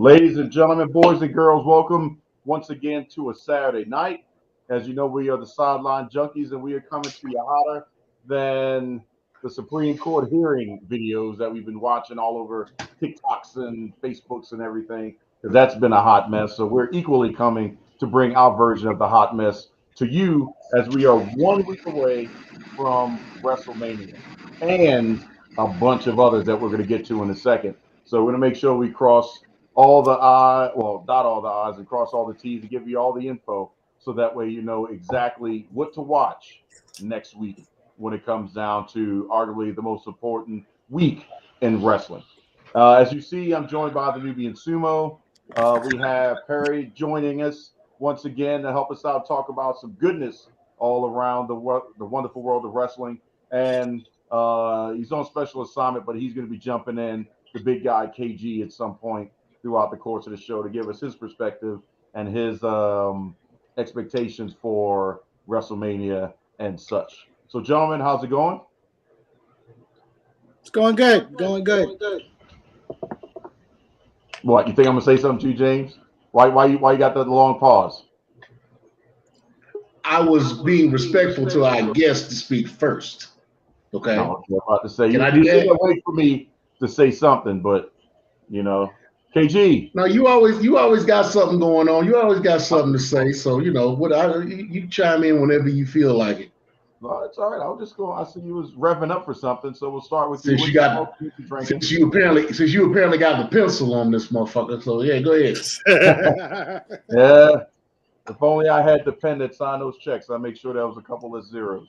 Ladies and gentlemen, boys and girls, welcome once again to a Saturday night. As you know, we are the Sideline Junkies, and we are coming to you hotter than the Supreme Court hearing videos that we've been watching all over TikToks and Facebooks and everything, because that's been a hot mess. So we're equally coming to bring our version of the hot mess to you as we are 1 week away from WrestleMania and a bunch of others that we're going to get to in a second. So we're going to make sure we cross all the dot all the I's and cross all the T's to give you all the info so that way you know exactly what to watch next week when it comes down to arguably the most important week in wrestling. As you see, I'm joined by the Nubian Sumo. We have Perry joining us once again to help us out, talk about some goodness all around the wonderful world of wrestling. And he's on special assignment, but he's going to be jumping in, the big guy KG, at some point throughout the course of the show to give us his perspective and his expectations for WrestleMania and such. So, gentlemen, how's it going? It's going good. Going good. What, you think I'm gonna say something to you, James? Why you got that long pause? I was being respectful to our guest to speak first. Okay. No, I'm about to say Can you I do that? wait for me to say something, but you know, KG. No, you always got something going on. You always got something to say. So you chime in whenever you feel like it. No, it's all right. I'll just go. I see you was revving up for something, so we'll start with Since you. since you apparently got the pencil on this motherfucker. So yeah, go ahead. Yeah. If only I had the pen that signed those checks, I'd make sure there was a couple of zeros.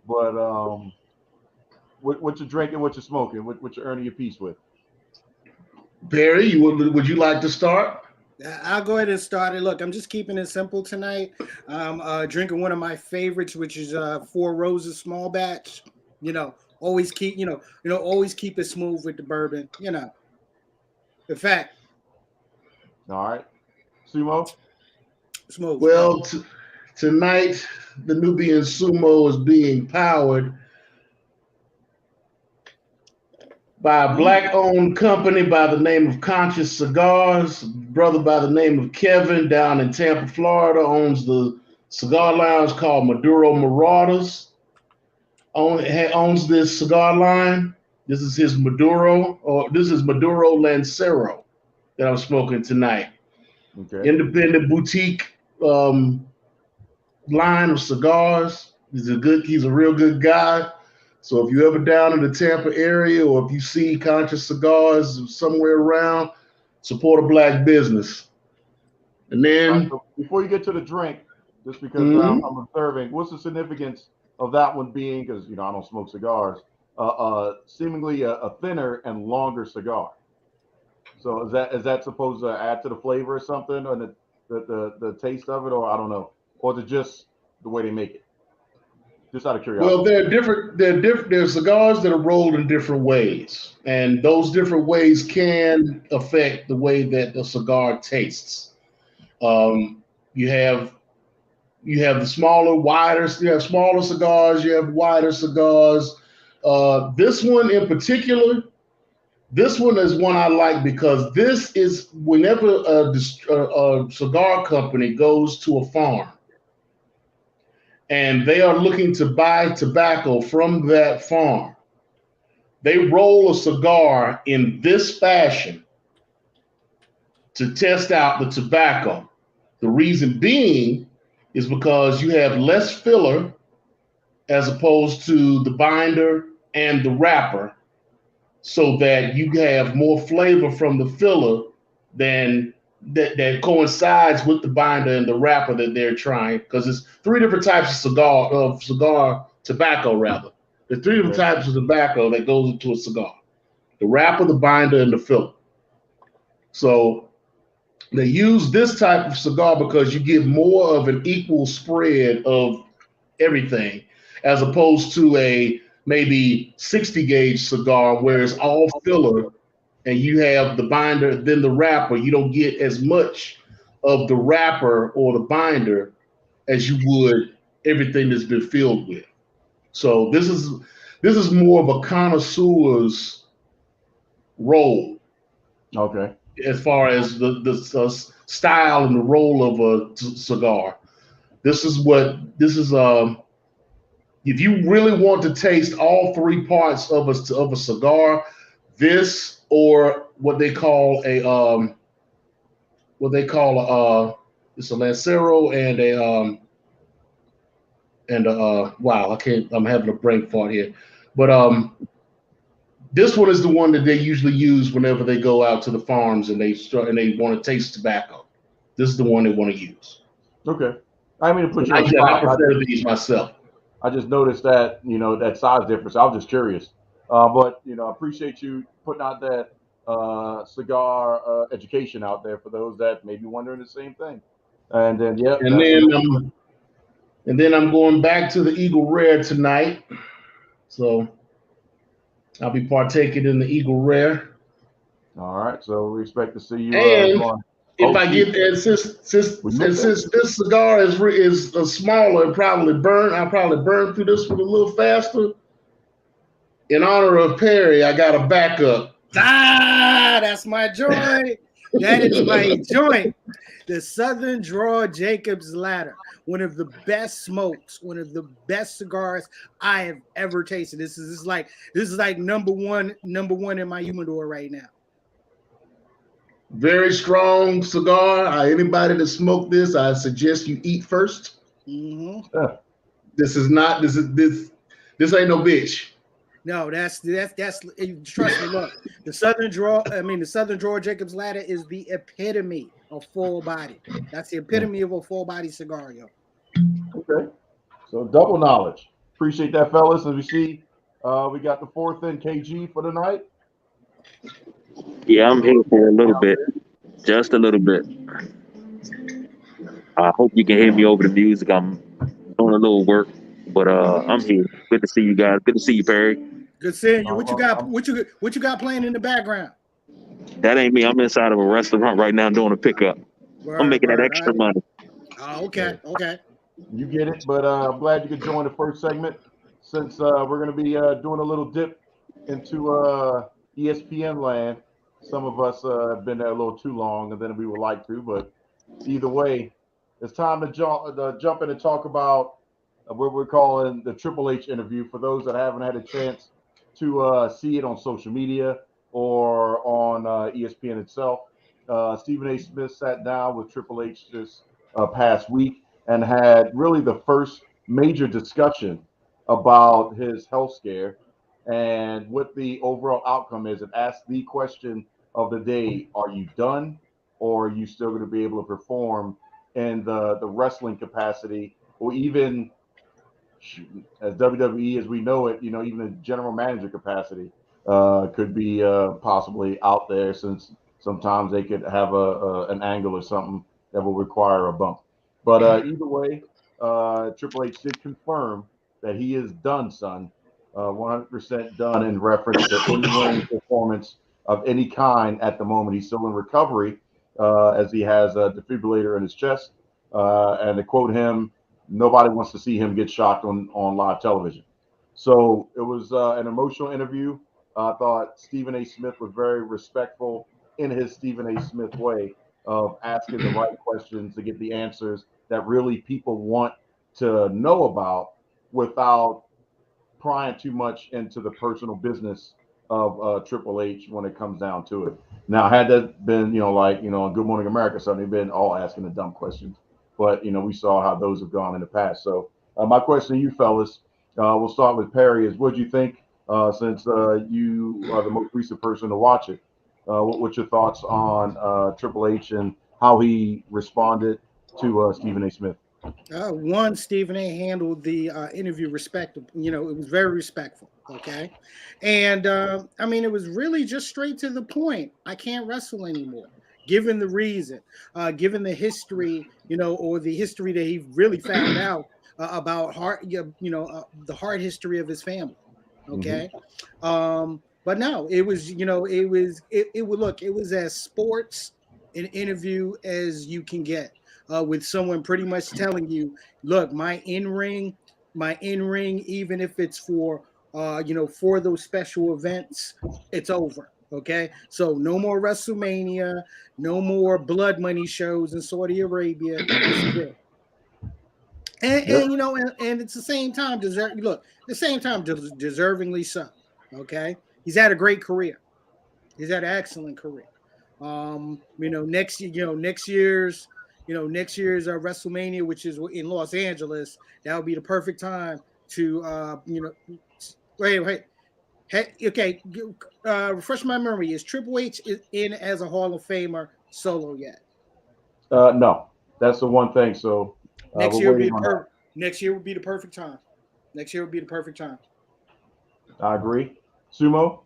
But what you drinking, what you smoking, what you earning your piece with? Barry, would you like to start? I'll go ahead and start it. Look, I'm just keeping it simple tonight. I'm drinking one of my favorites, which is Four Roses small batch. Always keep always keep it smooth with the bourbon. The fact. All right, Sumo. Smooth. Well, tonight the Nubian Sumo is being powered by a black-owned company by the name of Conscious Cigars. Brother by the name of Kevin down in Tampa, Florida, owns the cigar lounge called Maduro Marauders. Owns this cigar line. This is his Maduro, or this is Maduro Lancero that I'm smoking tonight. Okay. Independent boutique line of cigars. He's a real good guy. So if you're ever down in the Tampa area, or if you see Conscious Cigars somewhere around, support a black business. And then, right, so before you get to the drink, just because I'm observing, what's the significance of that one being? Because I don't smoke cigars. Seemingly a thinner and longer cigar. So is that supposed to add to the flavor or something, or the taste of it, or I don't know, or is it just the way they make it? Just out of curiosity. Well, there are cigars that are rolled in different ways, and those different ways can affect the way that the cigar tastes. You have the you have smaller cigars, you have wider cigars. This one in particular, this one is one I like because this is whenever a cigar company goes to a farm and they are looking to buy tobacco from that farm, they roll a cigar in this fashion to test out the tobacco. The reason being is because you have less filler as opposed to the binder and the wrapper, so that you have more flavor from the filler than that coincides with the binder and the wrapper that they're trying, because it's three different types of cigar tobacco rather. There's three different types of tobacco that goes into a cigar: the wrapper, the binder, and the filler. So they use this type of cigar because you get more of an equal spread of everything, as opposed to a maybe 60 gauge cigar where it's all filler and you have the binder, then the wrapper. You don't get as much of the wrapper or the binder as you would everything that's been filled with. So this is more of a connoisseur's role. Okay. as far as the style and the roll of a cigar. This is if you really want to taste all three parts of a cigar, this or it's a Lancero and wow, I'm having a brain fart here. But this one is the one that they usually use whenever they go out to the farms and they want to taste tobacco. This is the one they want to use. Okay. I mean to put you I on the spot. prefer these myself. I just noticed that, that size difference. I was just curious. But, I appreciate you putting out that cigar education out there for those that may be wondering the same thing. And then, yeah. And then I'm going back to the Eagle Rare tonight. So I'll be partaking in the Eagle Rare. All right. So we expect to see you. And if I get there, since this cigar is smaller and I'll probably burn through this one a little faster. In honor of Perry, I got a backup. That's my joint. That is my joint. The Southern Draw Jacob's Ladder. One of the best smokes, one of the best cigars I have ever tasted. This is like number one in my humidor right now. Very strong cigar. Anybody that smoked this, I suggest you eat first. Mm-hmm. This ain't no bitch. No, that's trust me. Look, the Southern Draw Jacob's Ladder is the epitome of full body. That's the epitome of a full body cigar, yo. Okay. So double knowledge. Appreciate that, fellas. As we see, we got the fourth in KG for the night. Yeah, I'm here for a little bit, just a little bit. I hope you can hear me over the music. I'm doing a little work, but I'm here. Good to see you guys. Good to see you, Perry. Good seeing you. What you got? What you got playing in the background? That ain't me. I'm inside of a restaurant right now doing a pickup. I'm making that extra money. Oh, okay. You get it, but I'm glad you could join the first segment since we're going to be doing a little dip into ESPN land. Some of us have been there a little too long than we would like to, but either way, it's time to jump in and talk about what we're calling the Triple H interview. For those that haven't had a chance to see it on social media or on ESPN itself, Stephen A. Smith sat down with Triple H this past week and had really the first major discussion about his health scare and what the overall outcome is, and asked the question of the day: are you done, or are you still going to be able to perform in the wrestling capacity, or even as WWE as we know it, even a general manager capacity could be possibly out there, since sometimes they could have an angle or something that will require a bump. But either way, Triple H did confirm that he is done, son. 100% done, in reference to any performance of any kind at the moment. He's still in recovery, as he has a defibrillator in his chest. And to quote him, nobody wants to see him get shocked on live television. So it was an emotional interview. I thought Stephen A. Smith was very respectful in his Stephen A. Smith way of asking the right questions to get the answers that really people want to know about, without prying too much into the personal business of Triple H when it comes down to it. Now, had that been, on Good Morning America, something, they've been all asking the dumb questions. But, we saw how those have gone in the past. So my question to you, fellas, we'll start with Perry, is what do you think, since you are the most recent person to watch it? What's your thoughts on Triple H and how he responded to Stephen A. Smith? One, Stephen A. handled the interview respectful. It was very respectful. Okay. And it was really just straight to the point. I can't wrestle anymore, given the reason, given the history, or the history that he really found out about the heart history of his family. Okay. Mm-hmm. But no, it was, it was as sports an interview as you can get. With someone pretty much telling you, look, my in-ring, even if it's for, for those special events, it's over. Okay, so no more WrestleMania, no more blood money shows in Saudi Arabia. This is it. And you know, and it's the same time, deservingly so. Okay, he's had a great career. He's had an excellent career. Next year's WrestleMania, which is in Los Angeles, that would be the perfect time to, wait. Hey, okay, refresh my memory. Is Triple H in as a Hall of Famer solo yet? No, that's the one thing. So Next we're year would be waiting on that. Next year would be the perfect time. Next year would be the perfect time. I agree. Sumo.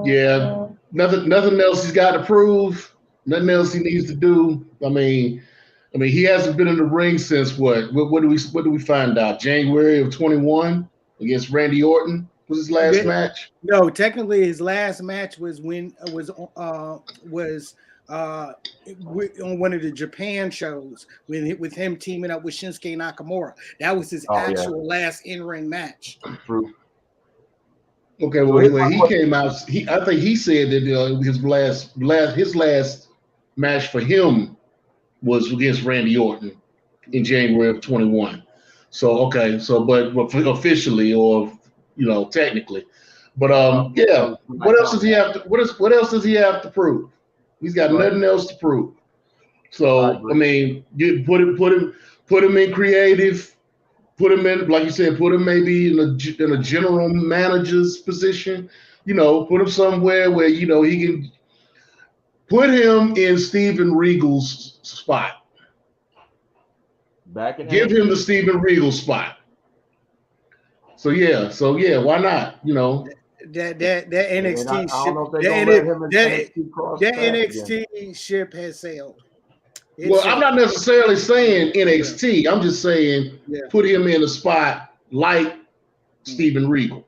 Yeah, nothing else he's got to prove. Nothing else he needs to do. I mean, he hasn't been in the ring since what? What do we find out? January of 21 against Randy Orton was his last match. No, technically his last match was when on one of the Japan shows with him teaming up with Shinsuke Nakamura. That was his actual last in-ring match. True. Okay, well, when he came out, I think he said that his last match for him was against Randy Orton in January of 21. So okay, but officially or technically, but yeah. What else does he have to? What else does he have to prove? He's got nothing else to prove. So I mean, you put him in creative. Put him in, like you said, put him maybe in a general manager's position. Put him somewhere where he can put him in Steven Regal's spot. Give him the Steven Regal spot. So yeah, why not? That NXT NXT ship has sailed. I'm not necessarily saying NXT. I'm just saying put him in a spot like Steven Regal.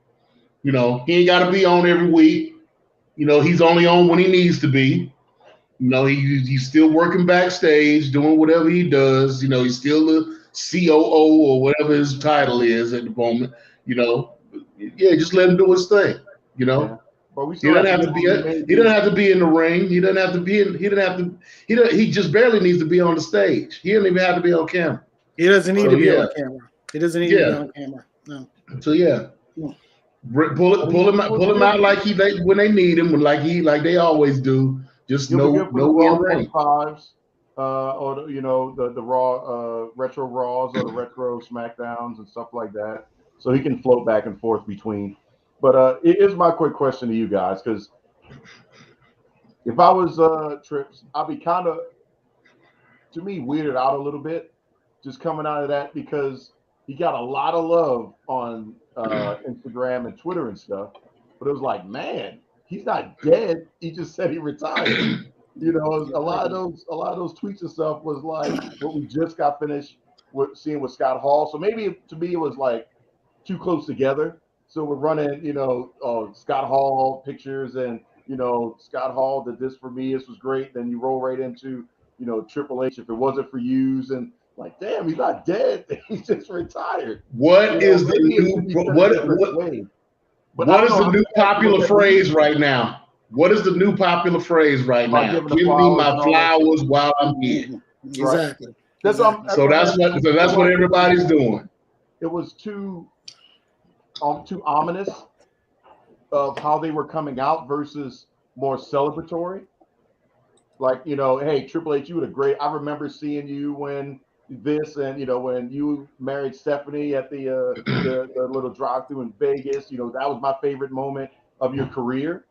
He ain't got to be on every week. He's only on when he needs to be. He's still working backstage, doing whatever he does. He's still the COO or whatever his title is at the moment. Just let him do his thing. Yeah. But he doesn't have to be. He doesn't have to be in the ring. He doesn't have to be in. He doesn't have to. He just barely needs to be on the stage. He doesn't even have to be on camera. He doesn't need to be on camera. He doesn't need to be on camera. No. So yeah. Pull him out like when they need him, like they always do. Just no ring. Fives, or the Raw retro Raws or the retro SmackDowns and stuff like that. So he can float back and forth between. But here's my quick question to you guys, because if I was Trips, I'd be kind of, to me, weirded out a little bit just coming out of that, because he got a lot of love on Instagram and Twitter and stuff. But it was like, man, he's not dead. He just said he retired. A lot of those tweets and stuff was like what we just got finished seeing with Scott Hall. So maybe to me it was like too close together. So we're running, Scott Hall pictures and, Scott Hall did this for me. This was great. Then you roll right into, Triple H. If it wasn't for yous, and like, damn, he's not dead. He's just retired. What is the new popular phrase right now? What is the new popular phrase right now? Give me my flowers while I'm here. Exactly. That's what everybody's doing. It was too ominous of how they were coming out versus more celebratory. Like, hey, Triple H, you were great. I remember seeing you when this and, when you married Stephanie at the little drive-thru in Vegas. That was my favorite moment of your career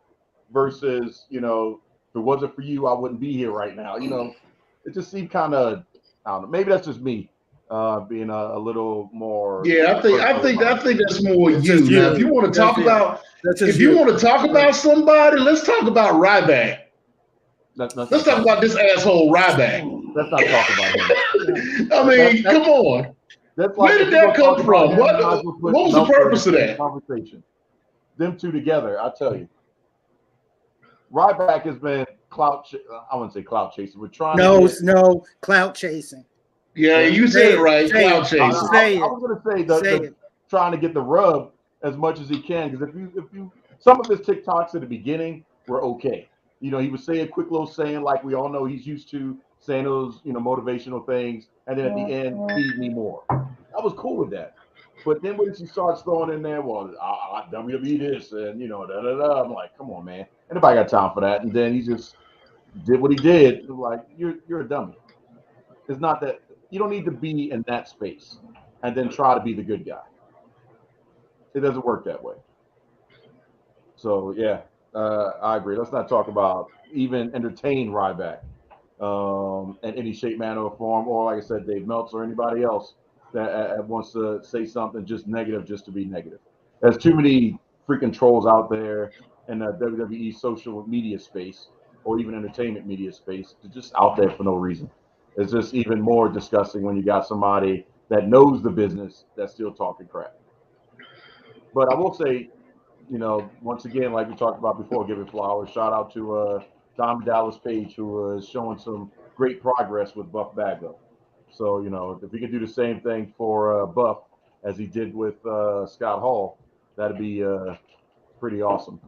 versus, if it wasn't for you, I wouldn't be here right now. It just seemed kind of, I don't know, maybe that's just me. Being a little more. Yeah, I think that's more you. Now, if you want to talk about somebody, let's talk about Ryback. Let's talk about this asshole Ryback. Let's not talk about him. I mean, come on. Where did that come from? What was the purpose of that conversation? Them two together, I tell you. Ryback has been I wouldn't say clout chasing. We're trying. No, clout chasing. Yeah, you said it right. Clout chasing. I was going to say trying to get the rub as much as he can, because if you some of his TikToks at the beginning were okay. You know, he would say a quick little saying like we all know he's used to saying those, you know, motivational things, and then at the end, feed me more. I was cool with that. But then when he starts throwing in there, well, I WWE this and you know, da da da. I'm like, come on, man. Anybody got time for that? And then he just did what he did. Like, you're a dummy. It's not that you don't need to be in that space and then try to be the good guy. It doesn't work that way. So yeah, I agree. Let's not talk about even entertain Ryback in any shape, manner, or form, or like I said, Dave Meltzer or anybody else that wants to say something just negative just to be negative. There's too many freaking trolls out there in the WWE social media space or even entertainment media space. They're just out there for no reason. It's just even more disgusting when you got somebody that knows the business that's still talking crap. But I will say, you know, once again, like we talked about before, giving flowers. Shout out to Dom Dallas Page, who is showing some great progress with Buff Bagwell. So, you know, if he could do the same thing for Buff as he did with Scott Hall, that'd be pretty awesome.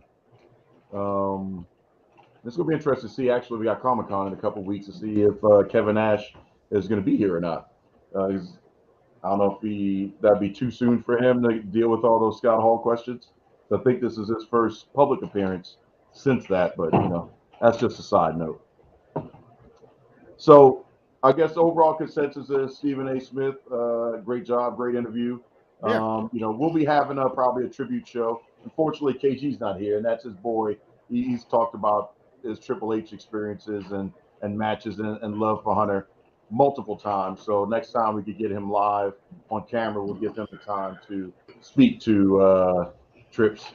It's going to be interesting to see. Actually, we got Comic Con in a couple of weeks to see if Kevin Nash is going to be here or not. I don't know if that'd be too soon for him to deal with all those Scott Hall questions. I think this is his first public appearance since that, but you know, that's just a side note. So I guess the overall consensus is Stephen A. Smith, great job, great interview. Yeah. You know, we'll be having probably a tribute show. Unfortunately, KG's not here, and that's his boy. He's talked about his Triple H experiences and matches and love for Hunter multiple times. So next time we could get him live on camera, we'll give him the time to speak to Trips.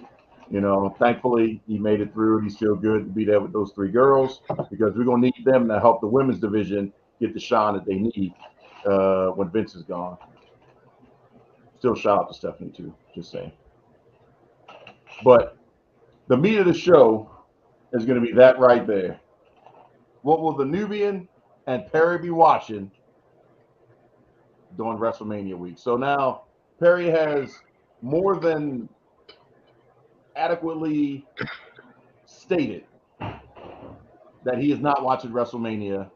You know, thankfully he made it through. He's still good to be there with those three girls because we're gonna need them to help the women's division get the shine that they need when Vince is gone. Still shout out to Stephanie too. Just saying. But the meat of the show is going to be that right there. What will the Nubian and Perry be watching during WrestleMania week? So now Perry has more than adequately stated that he is not watching WrestleMania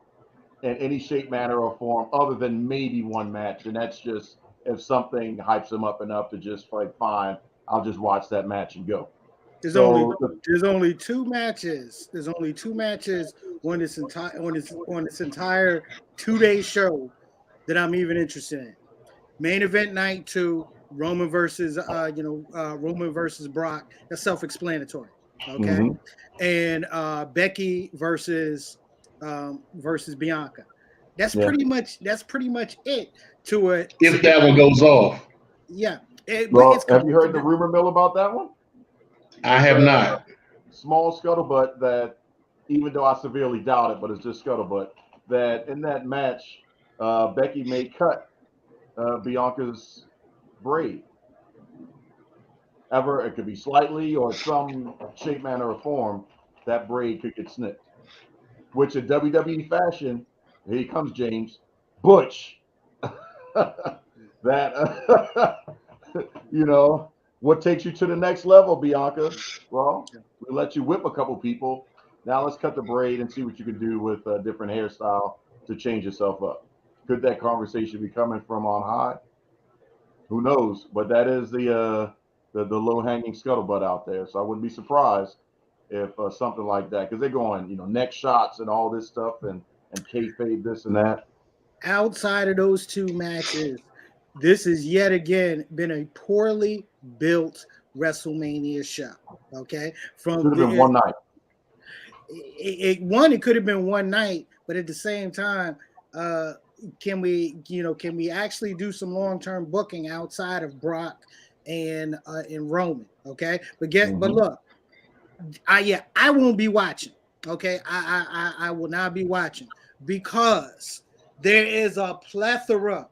in any shape, manner, or form other than maybe one match. And that's just if something hypes him up enough to just like, fine, I'll just watch that match and go. There's only two matches. There's only two matches on this entire 2-day show that I'm even interested in. Main event night 2, Roman versus Roman versus Brock. That's self-explanatory. Okay. Mhm. And Becky versus Bianca. That's pretty much it to it. If that one goes off. Yeah. Well, have you heard the rumor mill about that one? I have not. Small scuttlebutt that, even though I severely doubt it, but it's just scuttlebutt, that in that match, Becky may cut Bianca's braid. It could be slightly or some shape, manner, or form, that braid could get snipped. Which in WWE fashion, here comes James, Butch. That, you know, what takes you to the next level, Bianca? Well, we let you whip a couple people. Now let's cut the braid and see what you can do with a different hairstyle to change yourself up. Could that conversation be coming from on high? Who knows? But that is the low-hanging scuttlebutt out there. So I wouldn't be surprised if something like that, because they're going, you know, neck shots and all this stuff and kayfabe this and that. Outside of those two matches, this has yet again been a poorly built WrestleMania show. Okay, Should have been one night. It could have been one night, but at the same time, can we actually do some long-term booking outside of Brock and Roman? Okay, but look, I won't be watching. Okay, I will not be watching because there is a plethora,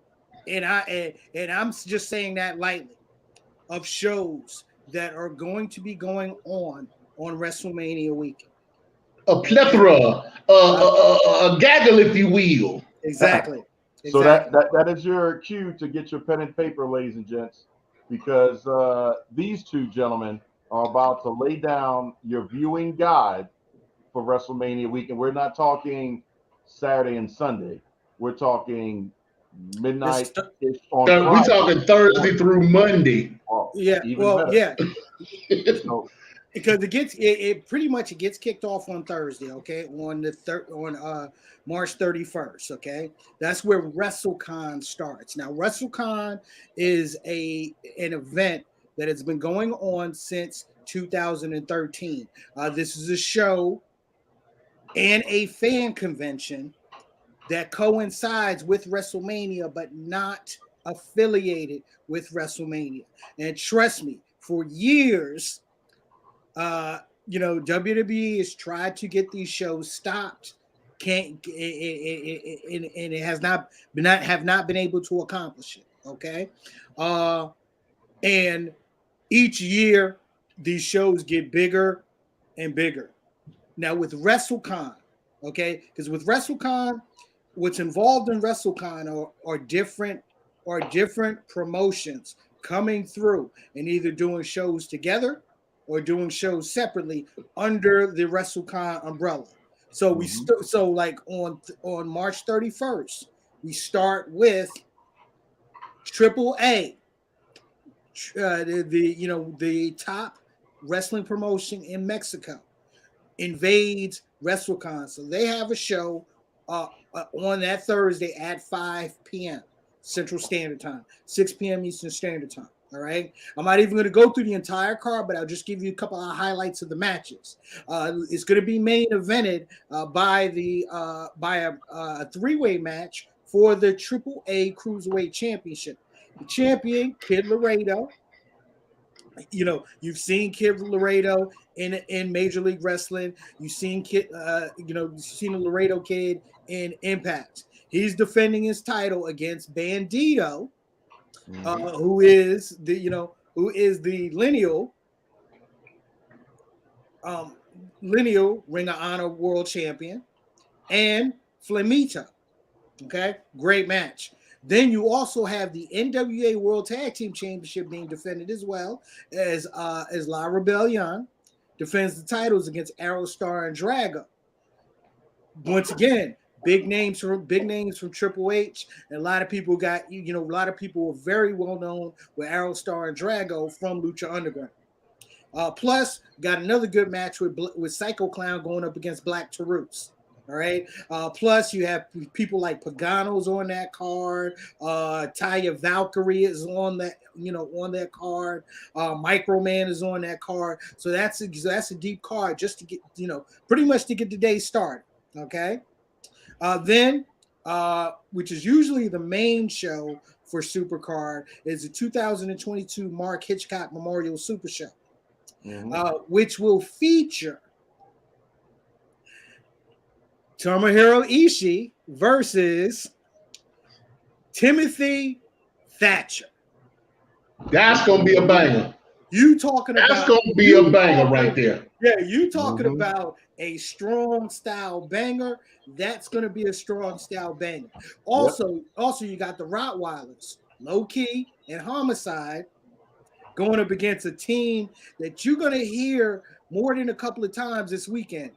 and I'm just saying that lightly, of shows that are going to be going on WrestleMania weekend. A plethora, a gaggle, if you will. Exactly. So that is your cue to get your pen and paper, ladies and gents, because these two gentlemen are about to lay down your viewing guide for WrestleMania weekend. We're not talking Saturday and Sunday. We're talking midnight on We Friday. talking Thursday through Monday. Oh, Yeah, even well, better. yeah, So, because it pretty much it gets kicked off on Thursday, okay, on March 31st, okay. That's where WrestleCon starts. Now, WrestleCon is an event that has been going on since 2013. This is a show and a fan convention that coincides with WrestleMania, but not affiliated with WrestleMania. And trust me, for years, WWE has tried to get these shows stopped. Can't and it has not been able to accomplish it. Okay, and each year these shows get bigger and bigger. Now with WrestleCon, okay, because with WrestleCon, what's involved in WrestleCon are different promotions coming through and either doing shows together or doing shows separately under the WrestleCon umbrella. So like on March 31st, we start with Triple A, the top wrestling promotion in Mexico invades WrestleCon. So they have a show on that Thursday at 5 p.m. Central Standard Time, 6 p.m. Eastern Standard Time. All right. I'm not even going to go through the entire card, but I'll just give you a couple of highlights of the matches. It's going to be main evented by a three-way match for the Triple A Cruiserweight Championship. The champion, Kid Laredo. You've seen Kid Laredo in Major League Wrestling. You've seen you've seen the Laredo Kid in Impact. He's defending his title against Bandito, who is the lineal Ring of Honor World Champion, and Flamita. Okay, great match. Then you also have the NWA World Tag Team Championship being defended as well as La Rebellion defends the titles against Aerostar and Drago. Once again, big names from Triple H, and a lot of people were very well known with Aerostar and Drago from Lucha Underground. Plus, got another good match with Psycho Clown going up against Black Taurus. All right. Plus, you have people like Pagano's on that card. Taya Valkyrie is on that card. Microman is on that card. So that's a deep card just to get pretty much to get the day started. Okay. Then, which is usually the main show for Supercard, is the 2022 Mark Hitchcock Memorial Super Show, which will feature Tomohiro Ishii versus Timothy Thatcher. That's gonna be a banger. That's gonna be a banger right there. Yeah, you talking about a strong style banger. That's gonna be a strong style banger. Also, you got the Rottweilers, Low Key and Homicide, going up against a team that you're gonna hear more than a couple of times this weekend.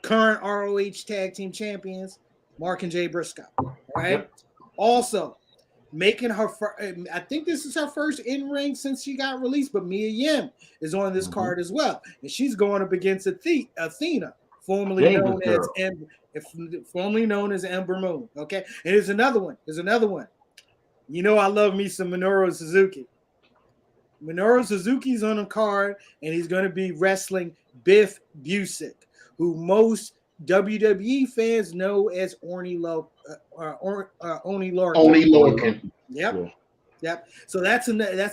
Current ROH Tag Team Champions, Mark and Jay Briscoe. All right. Yep. Also, making her, I think this is her first in ring since she got released, but Mia Yim is on this card as well, and she's going up against Athena, formerly known as Ember Moon. Okay, and there's another one. You know, I love me some Minoru Suzuki. Minoru Suzuki's on the card, and he's going to be wrestling Biff Busick, who most WWE fans know as Oni Lorcan. Yep. So that's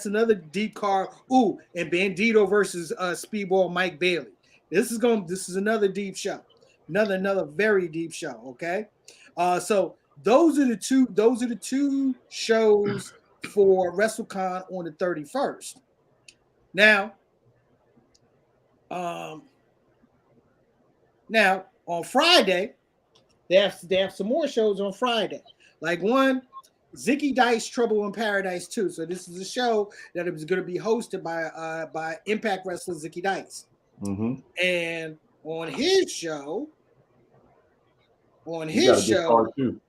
another deep card. Ooh, and Bandito versus Speedball Mike Bailey. This is another deep show. Another very deep show. Okay. So those are the two shows for WrestleCon on the 31st. Now, on Friday, they have some more shows on Friday. Like one, Zicky Dice Trouble in Paradise 2. So this is a show that it was going to be hosted by Impact wrestler Zicky Dice. Mm-hmm. And on his show, He got a good card too.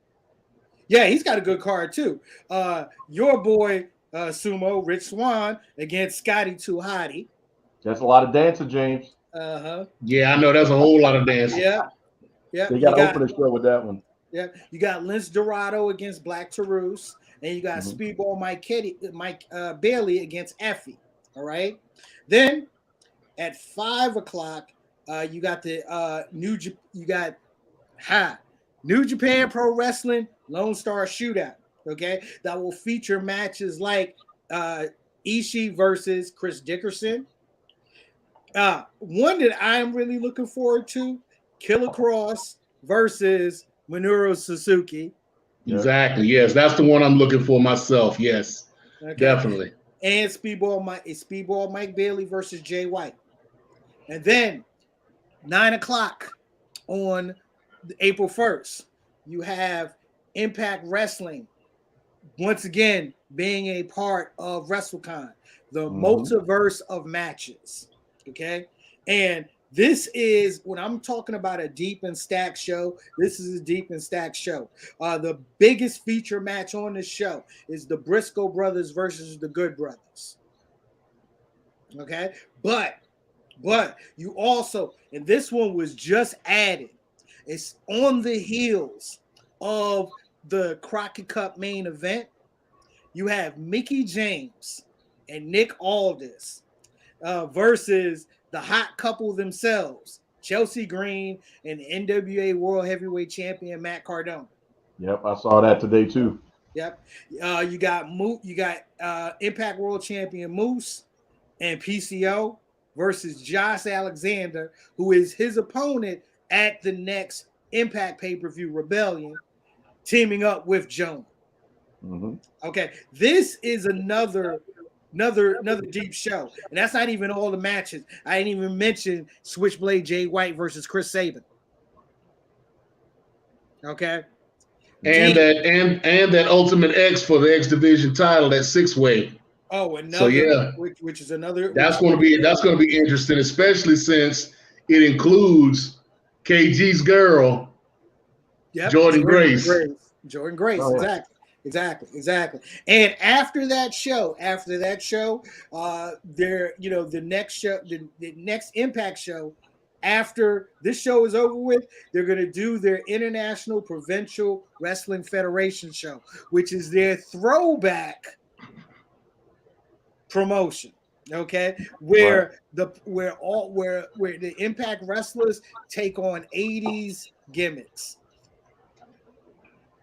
yeah, he's got a good card too. Your boy Sumo Rich Swann against Scotty Too Hottie. That's a lot of dancing, James. Yeah, I know that's a whole lot of dancing. Yeah. They got to open the show with that one. Yeah, you got Lince Dorado against Black Taurus, and you got Speedball Mike Bailey against Effie. All right. Then at 5 o'clock, you got the New Japan Pro Wrestling Lone Star Shootout. Okay, that will feature matches like Ishii versus Chris Dickerson. One that I'm really looking forward to: Killer Cross versus Minoru Suzuki. Exactly. Yes, that's the one I'm looking for myself. Yes, definitely. And Speedball Mike Bailey versus Jay White. And then 9 o'clock on April 1st, you have Impact Wrestling once again being a part of WrestleCon, the multiverse of matches. Okay, and this is when I'm talking about a deep and stacked show. This is a deep and stacked show. The biggest feature match on this show is the Briscoe brothers versus the Good Brothers. Okay, but you also, and this one was just added. It's on the heels of the Crockett Cup main event. You have Mickey James and Nick Aldis versus the hot couple themselves, Chelsea Green and NWA World Heavyweight Champion Matt Cardona. Yep, I saw that today too. Yep, you got Impact World Champion Moose and PCO versus Josh Alexander, who is his opponent at the next Impact pay-per-view Rebellion, teaming up with Jonah. Okay, this is another deep show, and that's not even all the matches. I didn't even mention Switchblade Jay White versus Chris Sabin. Okay, and that Ultimate X for the X Division title, that 6-way. Oh, another. So yeah, which is another. That's going to be interesting, especially since it includes KG's girl, Jordan Grace. Jordan Grace, exactly. And after that show, the next Impact show, after this show is over with, they're going to do their International Provincial Wrestling Federation show, which is their throwback promotion. Okay, where the Impact wrestlers take on 80s gimmicks.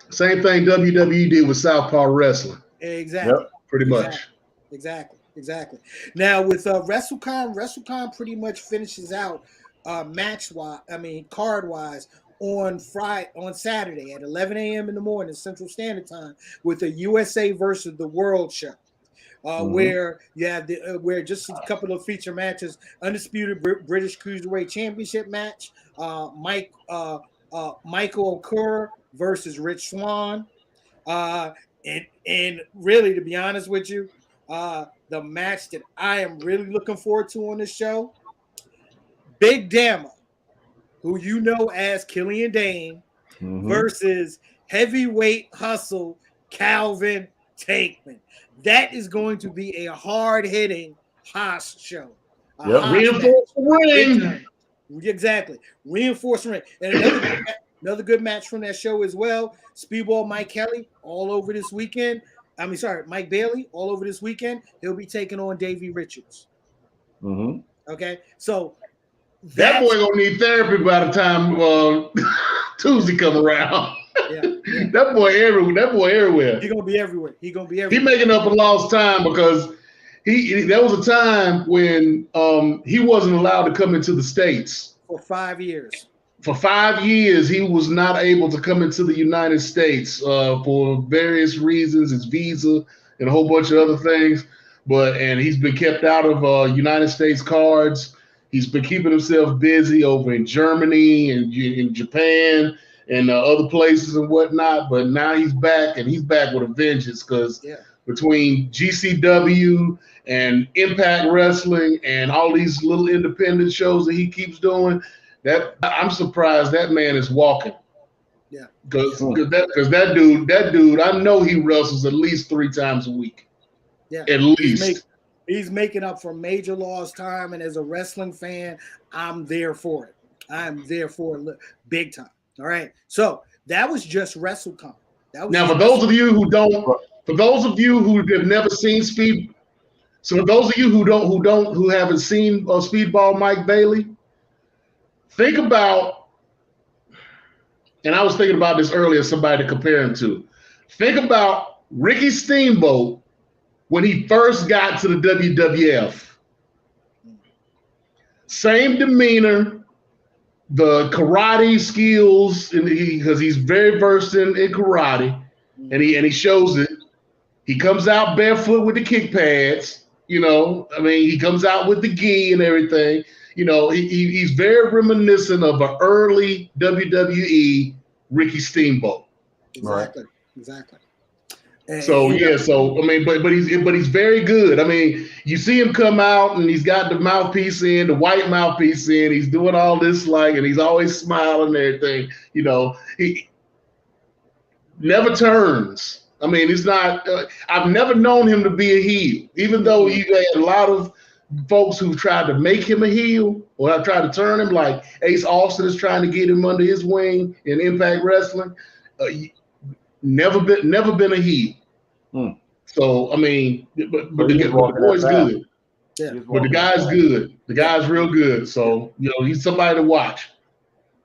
Same thing WWE did with Southpaw Wrestling. Exactly. Yep, pretty much. Exactly. Now with WrestleCon pretty much finishes out card-wise on Saturday at 11 a.m. in the morning Central Standard Time with the USA versus the World show. Where you have where just a couple of feature matches: Undisputed British Cruiserweight Championship match, Michael Okura versus Rich Swann, and really, to be honest with you, the match that I am really looking forward to on this show, Big Dama, who you know as Killian Dane, versus Heavyweight Hustle Calvin Tankman. That is going to be a hard-hitting Haas show. Reinforced ring. Exactly. Reinforced ring. And another good match from that show as well. Speedball Mike Kelly all over this weekend. Mike Bailey all over this weekend. He'll be taking on Davey Richards. Okay, so that boy gonna need therapy by the time Tuesday come around. Yeah. That boy everywhere. He gonna be everywhere. He making up a lost time because there was a time when he wasn't allowed to come into the States for 5 years. For 5 years, he was not able to come into the United States for various reasons, his visa and a whole bunch of other things. And he's been kept out of United States cards. He's been keeping himself busy over in Germany and in Japan and other places and whatnot. But now he's back, and he's back with a vengeance because between GCW and Impact Wrestling and all these little independent shows that he keeps doing, that I'm surprised that man is walking. Yeah, because that dude, I know he wrestles at least 3 times a week. Yeah, at least. He's making up for major lost time, and as a wrestling fan, I'm there for it. I'm there for it big time. All right, so that was just WrestleCon. Now, for those of you who have never seen who haven't seen Speedball Mike Bailey, think about, and I was thinking about this earlier, somebody to compare him to. Think about Ricky Steamboat when he first got to the WWF. Same demeanor, the karate skills, because he's very versed in karate, and he shows it. He comes out barefoot with the kick pads. He comes out with the gi and everything. He's very reminiscent of an early WWE Ricky Steamboat. Exactly. And, but he's very good. I mean, you see him come out and he's got the mouthpiece in, the white mouthpiece in. He's doing all this and he's always smiling and everything. He never turns. I mean, he's not. I've never known him to be a heel, even though he had a lot of folks who tried to make him a heel or have tried to turn him, like Ace Austin is trying to get him under his wing in Impact Wrestling. Never been a heel. So I mean, but the boy's good. Yeah. But the guy's good. The guy's real good. So he's somebody to watch.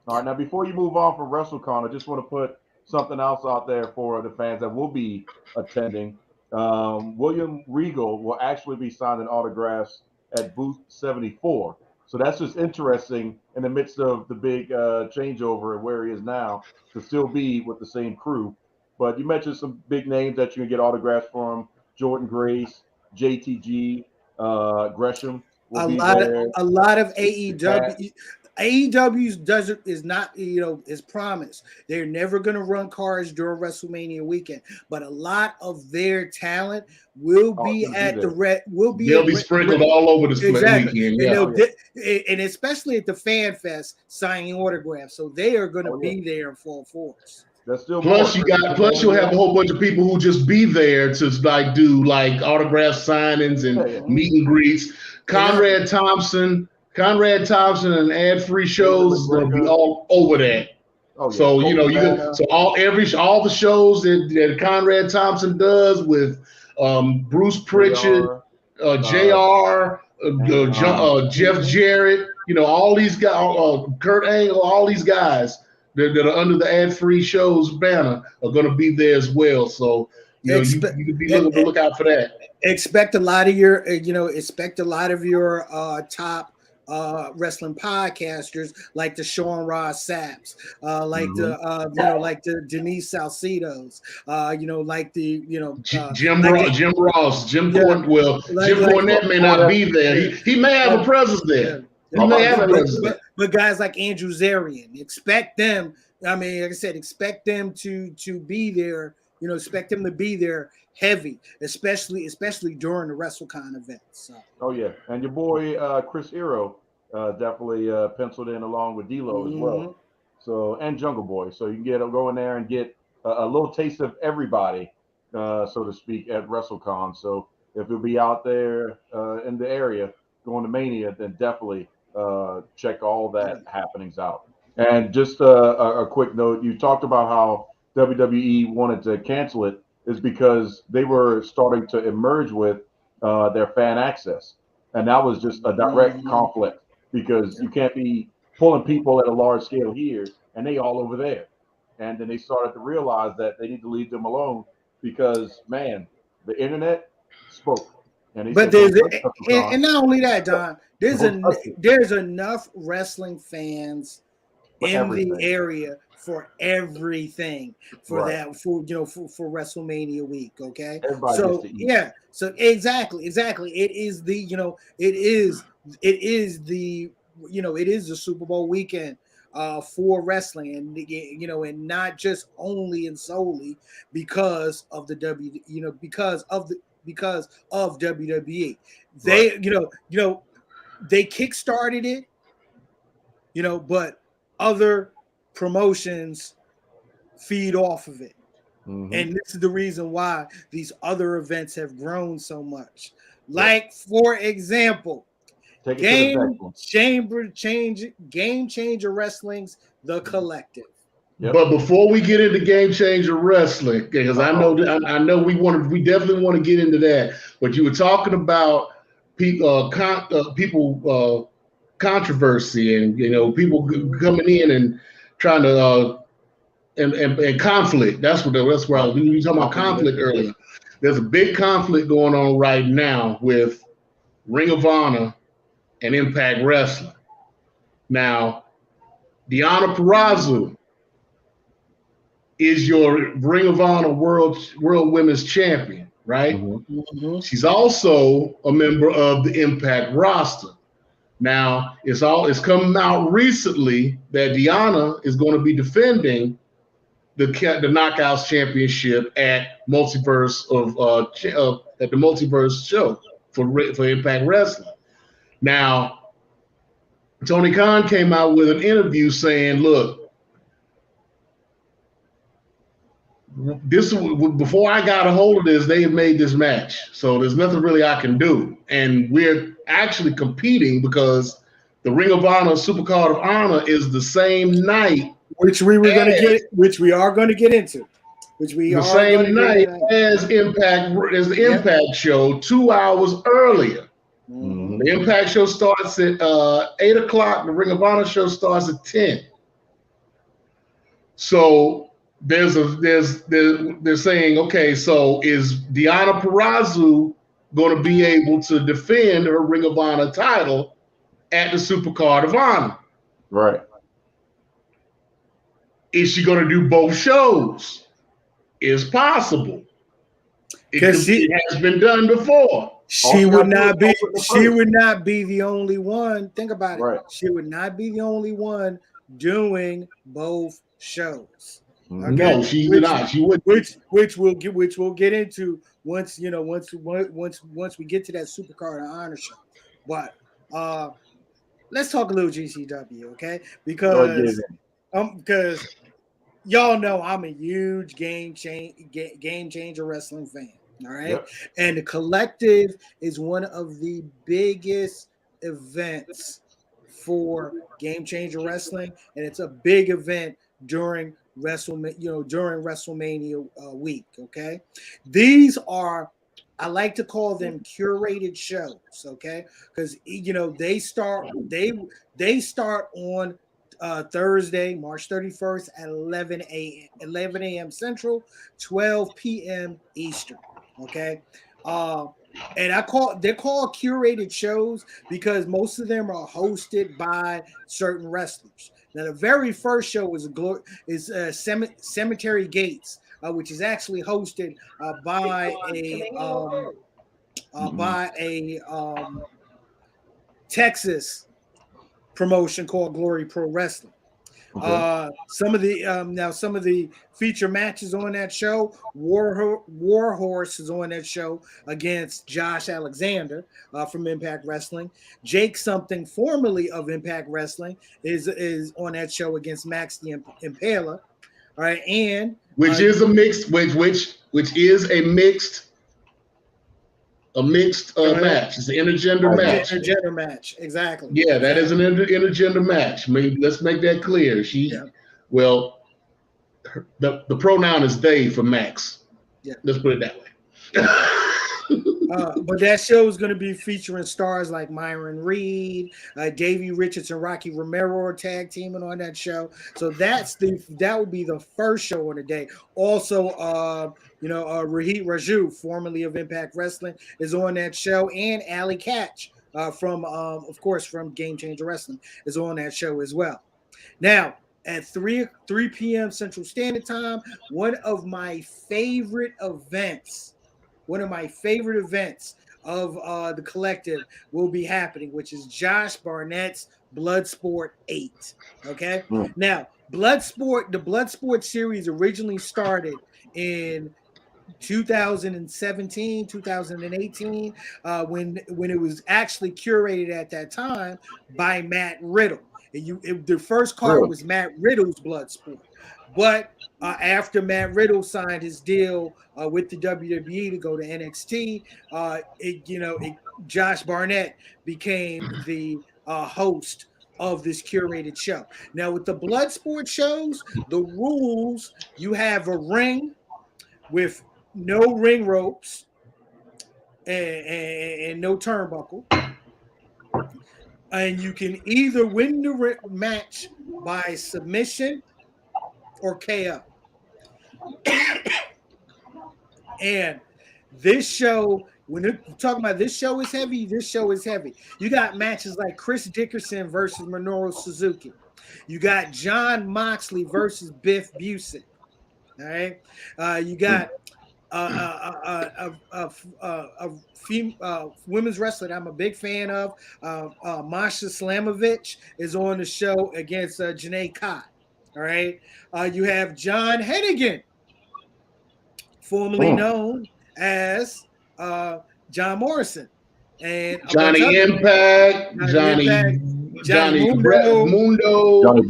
All right, now before you move on from WrestleCon, I just want to put something else out there for the fans that will be attending. William Regal will actually be signing autographs at booth 74. So that's just interesting in the midst of the big changeover and where he is now to still be with the same crew. But you mentioned some big names that you can get autographs from: Jordan Grace, JTG, Gresham. A lot of AEW. AEW's is not, is promised. They're never going to run cars during WrestleMania weekend, but a lot of their talent will be at the red. They'll be sprinkled all over the weekend, and especially at the Fan Fest signing autographs. So they are going to be there in full force. Plus you'll have a whole bunch of people who just be there to do autograph signings and meet and greets. Conrad Thompson and ad-free shows is going to be all over that. Oh, yeah. So all the shows that Conrad Thompson does with Bruce Pritchard, JR, Jeff Jarrett, all these guys, Kurt Angle, all these guys that are under the ad-free shows banner are going to be there as well. So you can be looking to look out for that. Expect a lot of your top wrestling podcasters like the Sean Ross Sapps, like the Denise Salcidos, Jim Ross, Jim Cornette may not be there. He may have a presence there. But guys like Andrew Zarian, expect them. I mean, like I said, expect them to be there. Expect them to be there heavy, especially during the WrestleCon events. So. Oh yeah, and your boy Chris Hero definitely penciled in along with D'Lo as well. So and Jungle Boy, so you can go in there and get a little taste of everybody, so to speak, at WrestleCon. So if you'll be out there in the area going to Mania, then definitely check all that happenings out. And just a quick note, you talked about how WWE wanted to cancel it is because they were starting to emerge with their fan access. And that was just a direct conflict because you can't be pulling people at a large scale here and they all over there. And then they started to realize that they need to leave them alone because, man, the internet spoke. And not only that, Don, there's enough wrestling fans in the area for everything for WrestleMania week. Okay. So exactly. It is the, it is the Super Bowl weekend. for wrestling, and and not just only and solely because of the because of WWE. They Right. they kickstarted it, but other promotions feed off of it. Mm-hmm. And this is the reason why these other events have grown so much. Yep. Like, for example, Take it to the next one. Game Changer Wrestling's The Collective. Yep. But before we get into Game Changer Wrestling, because I know we definitely want to get into that. But you were talking about people controversy and people coming in and trying to and conflict. That's where I was. We were talking about conflict earlier. There's a big conflict going on right now with Ring of Honor and Impact Wrestling. Now, Deonna Purrazzo is your Ring of Honor World Women's Champion, right? Mm-hmm. Mm-hmm. She's also a member of the Impact roster. Now, it's come out recently that Deonna is going to be defending the Knockouts Championship at Multiverse at the Multiverse show for Impact Wrestling. Now, Tony Khan came out with an interview saying, "Look, before I got a hold of this, they have made this match, so there's nothing really I can do, and we're actually competing because the Ring of Honor Supercard of Honor is the same night." Which we are going to get into. The same night as the Impact show 2 hours earlier. Mm-hmm. The Impact show starts at 8 o'clock. The Ring of Honor show starts at 10. So they're saying, okay, so is Deonna Purrazzo going to be able to defend her Ring of Honor title at the Supercard of Honor? Right. Is she going to do both shows? Is possible. It has been done before. She would not be the only one. Think about it. Right. She would not be the only one doing both shows. Mm-hmm. Okay? No, she's not. She would. Which we'll get into once we get to that Supercard of Honor show. But let's talk a little GCW, okay? Because y'all know I'm a huge Game Changer Wrestling fan. All right. Yep. And the Collective is one of the biggest events for Game Changer Wrestling. And it's a big event during WrestleMania week. Okay. These are, I like to call them curated shows. Okay. Because, they start on Thursday, March 31st at 11 a.m. Central, 12 p.m. Eastern. Okay. And they're called curated shows because most of them are hosted by certain wrestlers. Now, the very first show is Cemetery Gates, which is actually hosted by a Texas promotion called Glory Pro Wrestling. Okay. Some of the feature matches on that show, Warhorse is on that show against Josh Alexander from Impact Wrestling. Jake Something, formerly of Impact Wrestling, is on that show against Max the Impaler. All right, and which is a mixed match. It's an intergender match. Intergender match, exactly. Yeah, that is an intergender match. Maybe let's make that clear. The pronoun is they for Max. Yeah. Let's put it that way. But that show is going to be featuring stars like Myron Reed, Davey Richards, and Rocky Romero are tag teaming on that show. So that would be the first show on the day. Also, Rahit Raju, formerly of Impact Wrestling, is on that show, and Allie Catch from Game Changer Wrestling is on that show as well. Now, at 3 p.m. Central Standard Time, one of my favorite events of the Collective will be happening, which is Josh Barnett's Bloodsport 8. Okay. Now, Bloodsport, the Bloodsport series originally started in 2017, 2018, when it was actually curated at that time by Matt Riddle. The first card was Matt Riddle's Bloodsport, but after Matt Riddle signed his deal with the WWE to go to NXT, Josh Barnett became the host of this curated show. Now, with the Bloodsport shows, the rules: you have a ring with no ring ropes and no turnbuckle, and you can either win the match by submission or KO. And this show, when you're talking about this show is heavy, this show is heavy. You got matches like Chris Dickerson versus Minoru Suzuki. You got Jon Moxley versus Biff Busick. All right. You got a women's wrestler that I'm a big fan of. Masha Slamovich is on the show against Janae Kai. All right. You have John Hennigan, formerly known as John Morrison, and Johnny Impact, Johnny Mundo.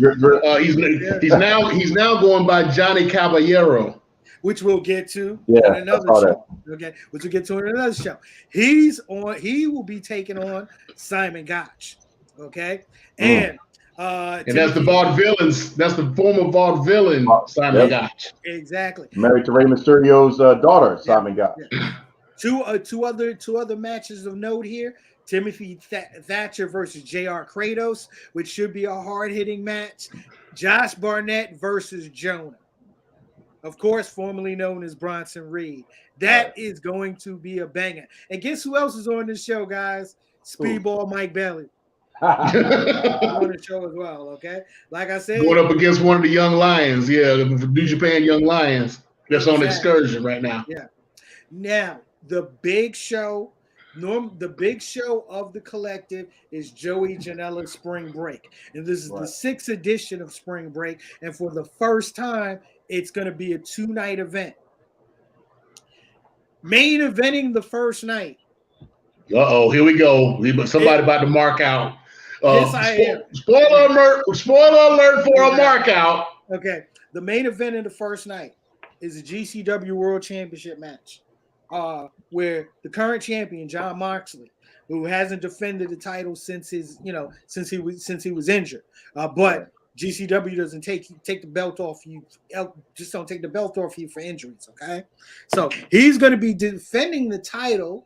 He's now going by Johnny Caballero, which we'll get to in another show. Okay, which we'll get to in another show. He will be taking on Simon Gotch. Okay, and that's the vaudevillains. That's the former vaudevillain Simon Gotch. Exactly. Married to Rey Mysterio's daughter, Simon Gotch. Yeah. Two other matches of note here: Timothy Thatcher versus J.R. Kratos, which should be a hard-hitting match. Josh Barnett versus Jonah, of course, formerly known as Bronson Reed. That is going to be a banger. And guess who else is on this show, guys? Speedball Mike Bailey. On the show as well, okay? Like I said, going up against one of the young lions, the New Japan Young Lions that's on excursion right now. Yeah. Now, the big show of the collective is Joey Janela's Spring Break. And this is the 6th edition of Spring Break. And for the first time, it's going to be a 2-night event. Main eventing the first night. Here we go. Somebody about to mark out. Yes, I am. Spoiler alert for a mark out. Okay. The main event in the first night is a GCW World Championship match, where the current champion, Jon Moxley, who hasn't defended the title since he was injured, but GCW doesn't take the belt off you. Just don't take the belt off you for injuries. Okay, so he's going to be defending the title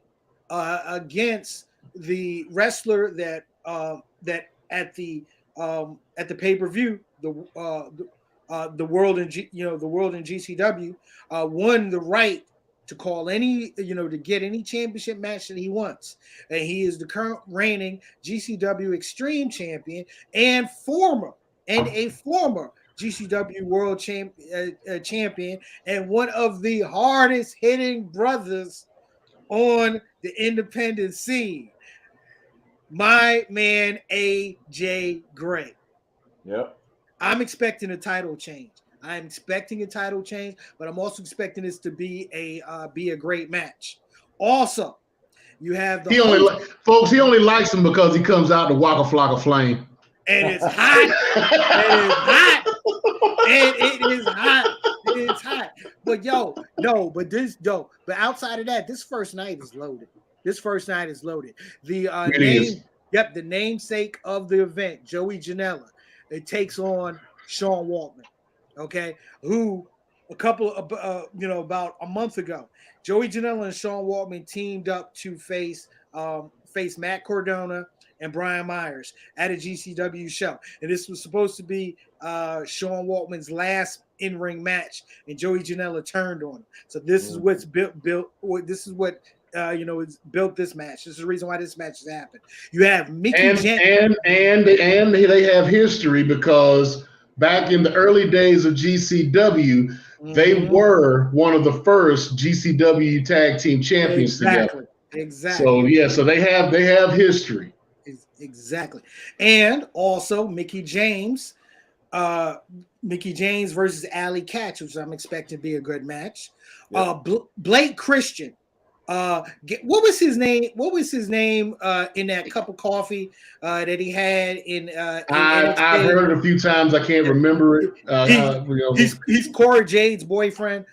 against the wrestler that at the pay-per-view, the world in GCW won the right to call any, to get any championship match that he wants. And he is the current reigning GCW Extreme Champion and a former GCW World Champion and one of the hardest hitting brothers on the independent scene. My man, AJ Gray. Yep. I'm expecting a title change. I'm expecting a title change, but I'm also expecting this to be a great match. Also, you have the he only likes him because he comes out to Waka Flocka Flame. And it's hot. It is hot. But but outside of that, this first night is loaded. The namesake of the event, Joey Janela, it takes on Sean Waltman. Okay, who about a month ago, Joey Janela and Sean Waltman teamed up to face Matt Cardona and Brian Myers at a GCW show. And this was supposed to be Sean Waltman's last in-ring match, and Joey Janela turned on him. So this is what's built. This is what it's built this match. This is the reason why this match has happened. You have Mickey and they have history because back in the early days of GCW, they were one of the first GCW tag team champions together. Exactly. So they have history. Exactly. And also Mickey James versus Allie Katch, which I'm expecting to be a good match. Yeah. Blake Christian. What was his name? What was his name in that cup of coffee that he had in I've heard it a few times. I can't remember it. He's Cora Jade's boyfriend.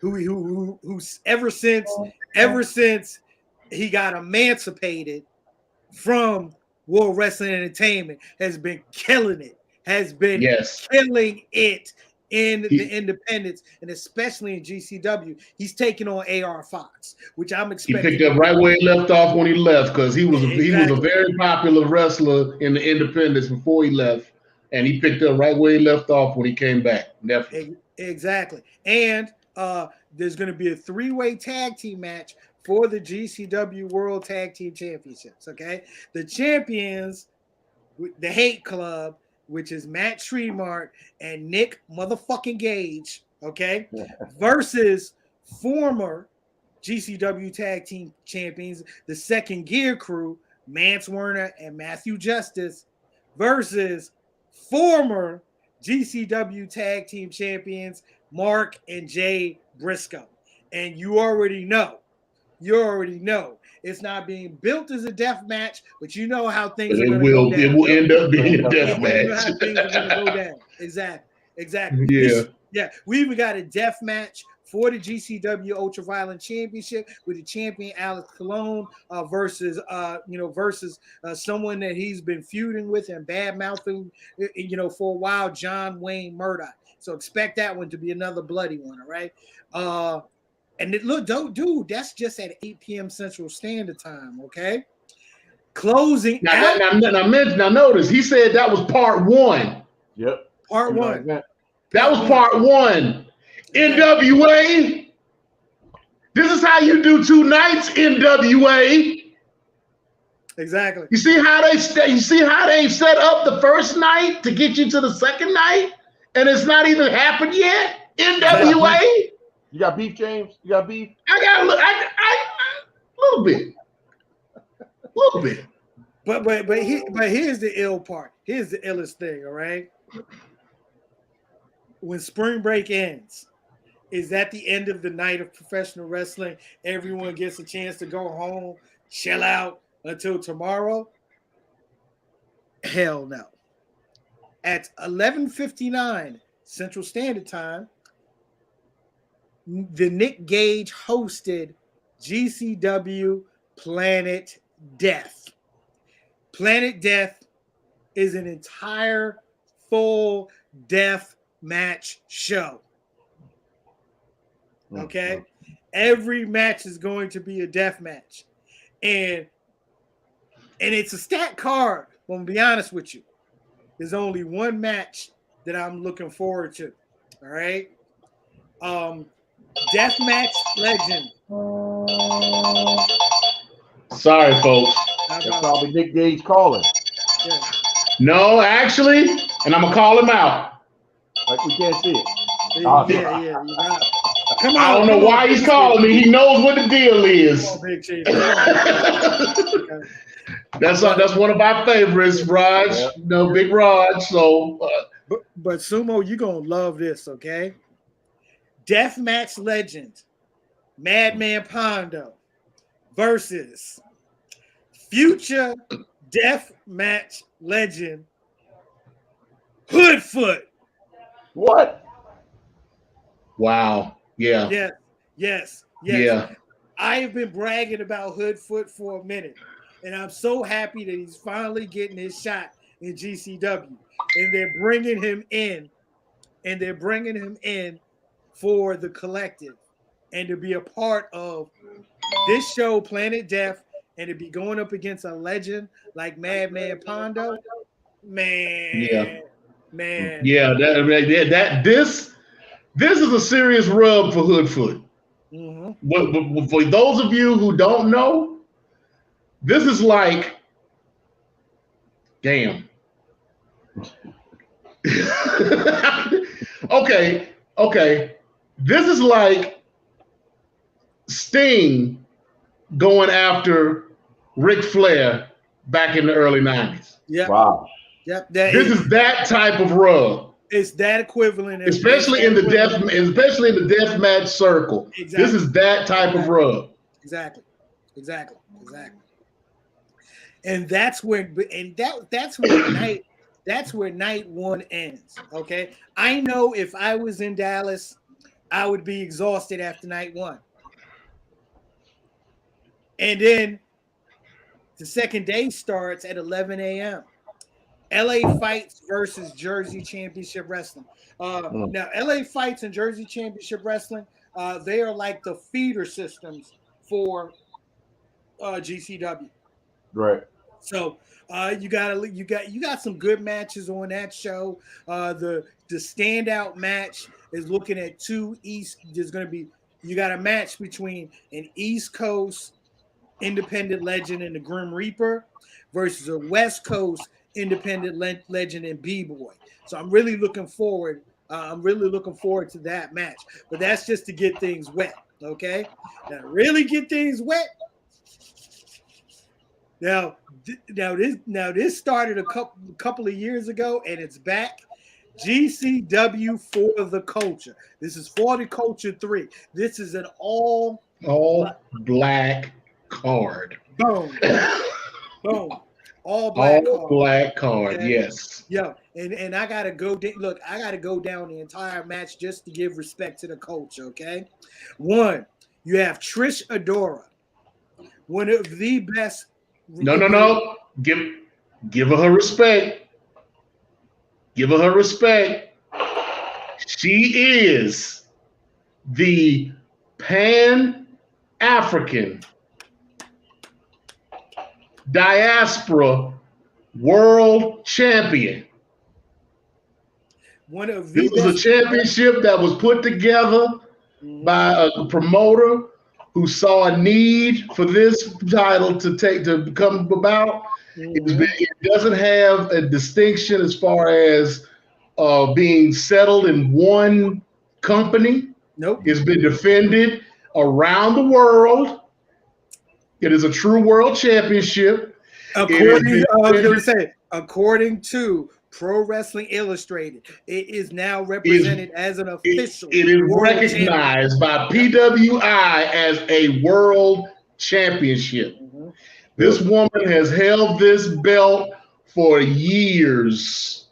Who's ever since he got emancipated from World Wrestling Entertainment has been killing it. Killing it in the independents and especially in GCW. He's taking on AR Fox, which I'm expecting. He picked up right where he left off when he left, because he was a very popular wrestler in the independents before he left, and he picked up right where he left off when he came back. Definitely. Exactly. And there's going to be a 3-way tag team match for the GCW World Tag Team Championships. Okay, the champions, the Hate Club, which is Matt Tremart and Nick motherfucking Gage, okay, versus former GCW Tag Team Champions, the Second Gear Crew, Mance Werner and Matthew Justice, versus former GCW Tag Team Champions, Mark and Jay Briscoe. And you already know, it's not being built as a death match, but you know how things are going to go down. It will end up being a death match. You know how things are going to go down. Exactly. Yeah. We even got a death match for the GCW Ultraviolent Championship with the champion Alex Colon versus someone that he's been feuding with and bad mouthing, for a while, John Wayne Murdoch. So expect that one to be another bloody one. All right. And dude, that's just at 8 p.m. Central Standard Time, okay? Closing now, now notice, he said that was part 1. Yep. Part 1. That was part 1. NWA. This is how you do 2 nights, NWA. Exactly. You see how they set up the first night to get you to the second night, and it's not even happened yet? NWA. You got beef, James? You got beef? I got a little bit. But here's the ill part. Here's the illest thing, all right? When spring break ends, is that the end of the night of professional wrestling? Everyone gets a chance to go home, chill out until tomorrow? Hell no. At 11:59 Central Standard Time, the Nick Gage hosted GCW Planet Death. Planet Death is an entire full death match show. Okay? Every match is going to be a death match. And it's a stat card. But I'm going to be honest with you. There's only one match that I'm looking forward to. All right? Deathmatch Legend. Sorry, folks. That's probably Nick Gage calling. Yeah. No, actually, and I'm gonna call him out. Like we can't see it. Yeah, you got it. Come on. I don't know why he's calling me. He knows what the deal is. Come on, Big Chief. Come on. That's one of our favorites, Raj. Yeah. Big Raj. So, but Sumo, you're gonna love this, okay? Deathmatch Legend, Madman Pondo versus future Deathmatch Legend, Hoodfoot. What? wow. Yeah. Yes. Yeah. I have been bragging about Hoodfoot for a minute, and I'm so happy that he's finally getting his shot in GCW, and they're bringing him in, for the collective, and to be a part of this show, Planet Death, and to be going up against a legend like Madman Pondo, man. Yeah, this is a serious rub for Hoodfoot. Mm-hmm. But for those of you who don't know, this is like, damn. Okay. This is like Sting going after Ric Flair back in the early 90s. Yep. Wow. Yep. This is that type of rub. It's that equivalent, Especially in the death match circle. Exactly. This is that type of rub. Exactly. And that's where night one ends. Okay. I know if I was in Dallas, I would be exhausted after night one. And then the second day starts at 11 a.m. LA Fights versus Jersey Championship Wrestling. Now, LA Fights and Jersey Championship Wrestling, they are like the feeder systems for GCW. Right. So you got some good matches on that show. The standout match is looking at two East. You got a match between an East Coast independent legend and the Grim Reaper versus a West Coast independent legend and B-Boy. So I'm really looking forward. To that match. But that's just to get things wet. Okay. Now really get things wet. Now this started a couple of years ago, and it's back. GCW for the Culture. This is for the Culture 3. This is an all black card. Boom. Boom. All black card. Okay? Yes. Yeah. And I gotta go. Look, I gotta go down the entire match just to give respect to the Culture. Okay. One, you have Trish Adora, one of the best. No. Give her respect. Give her respect. She is the Pan-African Diaspora World Champion. This was a championship that was put together by a promoter who saw a need for this title to come about. It doesn't have a distinction as far as being settled in one company. Nope. It's been defended around the world. It is a true world championship. According to Pro Wrestling Illustrated, it is now represented as an official. It is recognized by PWI as a world championship. Mm-hmm. This woman has held this belt for years.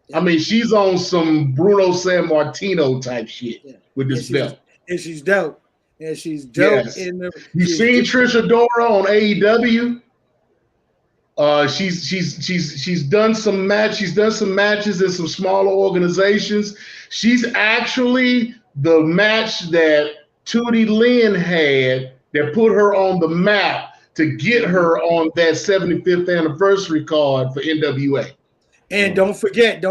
Yeah. I mean, she's on some Bruno Sammartino type shit with this belt. And she's dope. Yes. You seen Trish Adora on AEW? She's done some matches in some smaller organizations. She's actually the match that Tootie Lynn had that put her on the map to get her on that 75th anniversary card for NWA. And don't forget,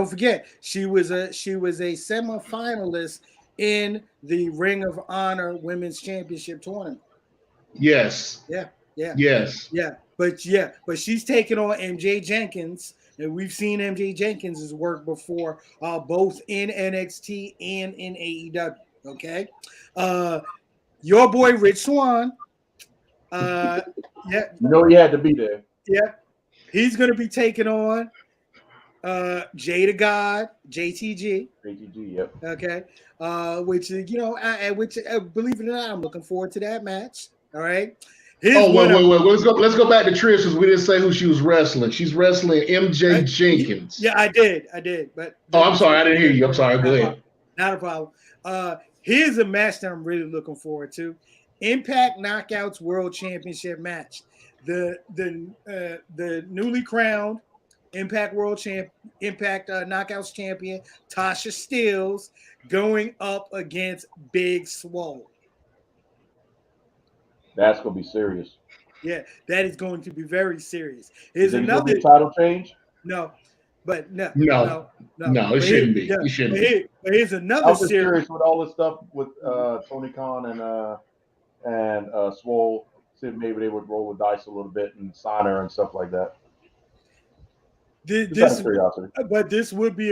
she was a semifinalist in the Ring of Honor Women's Championship tournament. Yes. Yeah. Yes. Yeah. But she's taking on MJ Jenkins, and we've seen MJ Jenkins' work before, both in NXT and in AEW. Okay, your boy Rich Swann. You know he had to be there. Yeah, he's gonna be taking on Jada God, JTG. JTG, yep. Okay, which believe it or not, I'm looking forward to that match. All right. Wait. Let's go back to Trish because we didn't say who she was wrestling. She's wrestling MJ Jenkins. Yeah, I did. But I'm sorry, I didn't hear you. I'm sorry. Go ahead. Not a problem. Here's a match that I'm really looking forward to: Impact Knockouts World Championship match. The newly crowned Impact Knockouts champion Tasha Steelz going up against Big Swole. That's going to be serious. Yeah, that is going to be very serious. Here's another title change. No, it shouldn't be. Yeah, it shouldn't be. But here's another I was serious with all this stuff with Tony Khan and Swole. See if maybe they would roll the dice a little bit and sign her and stuff like that. This would be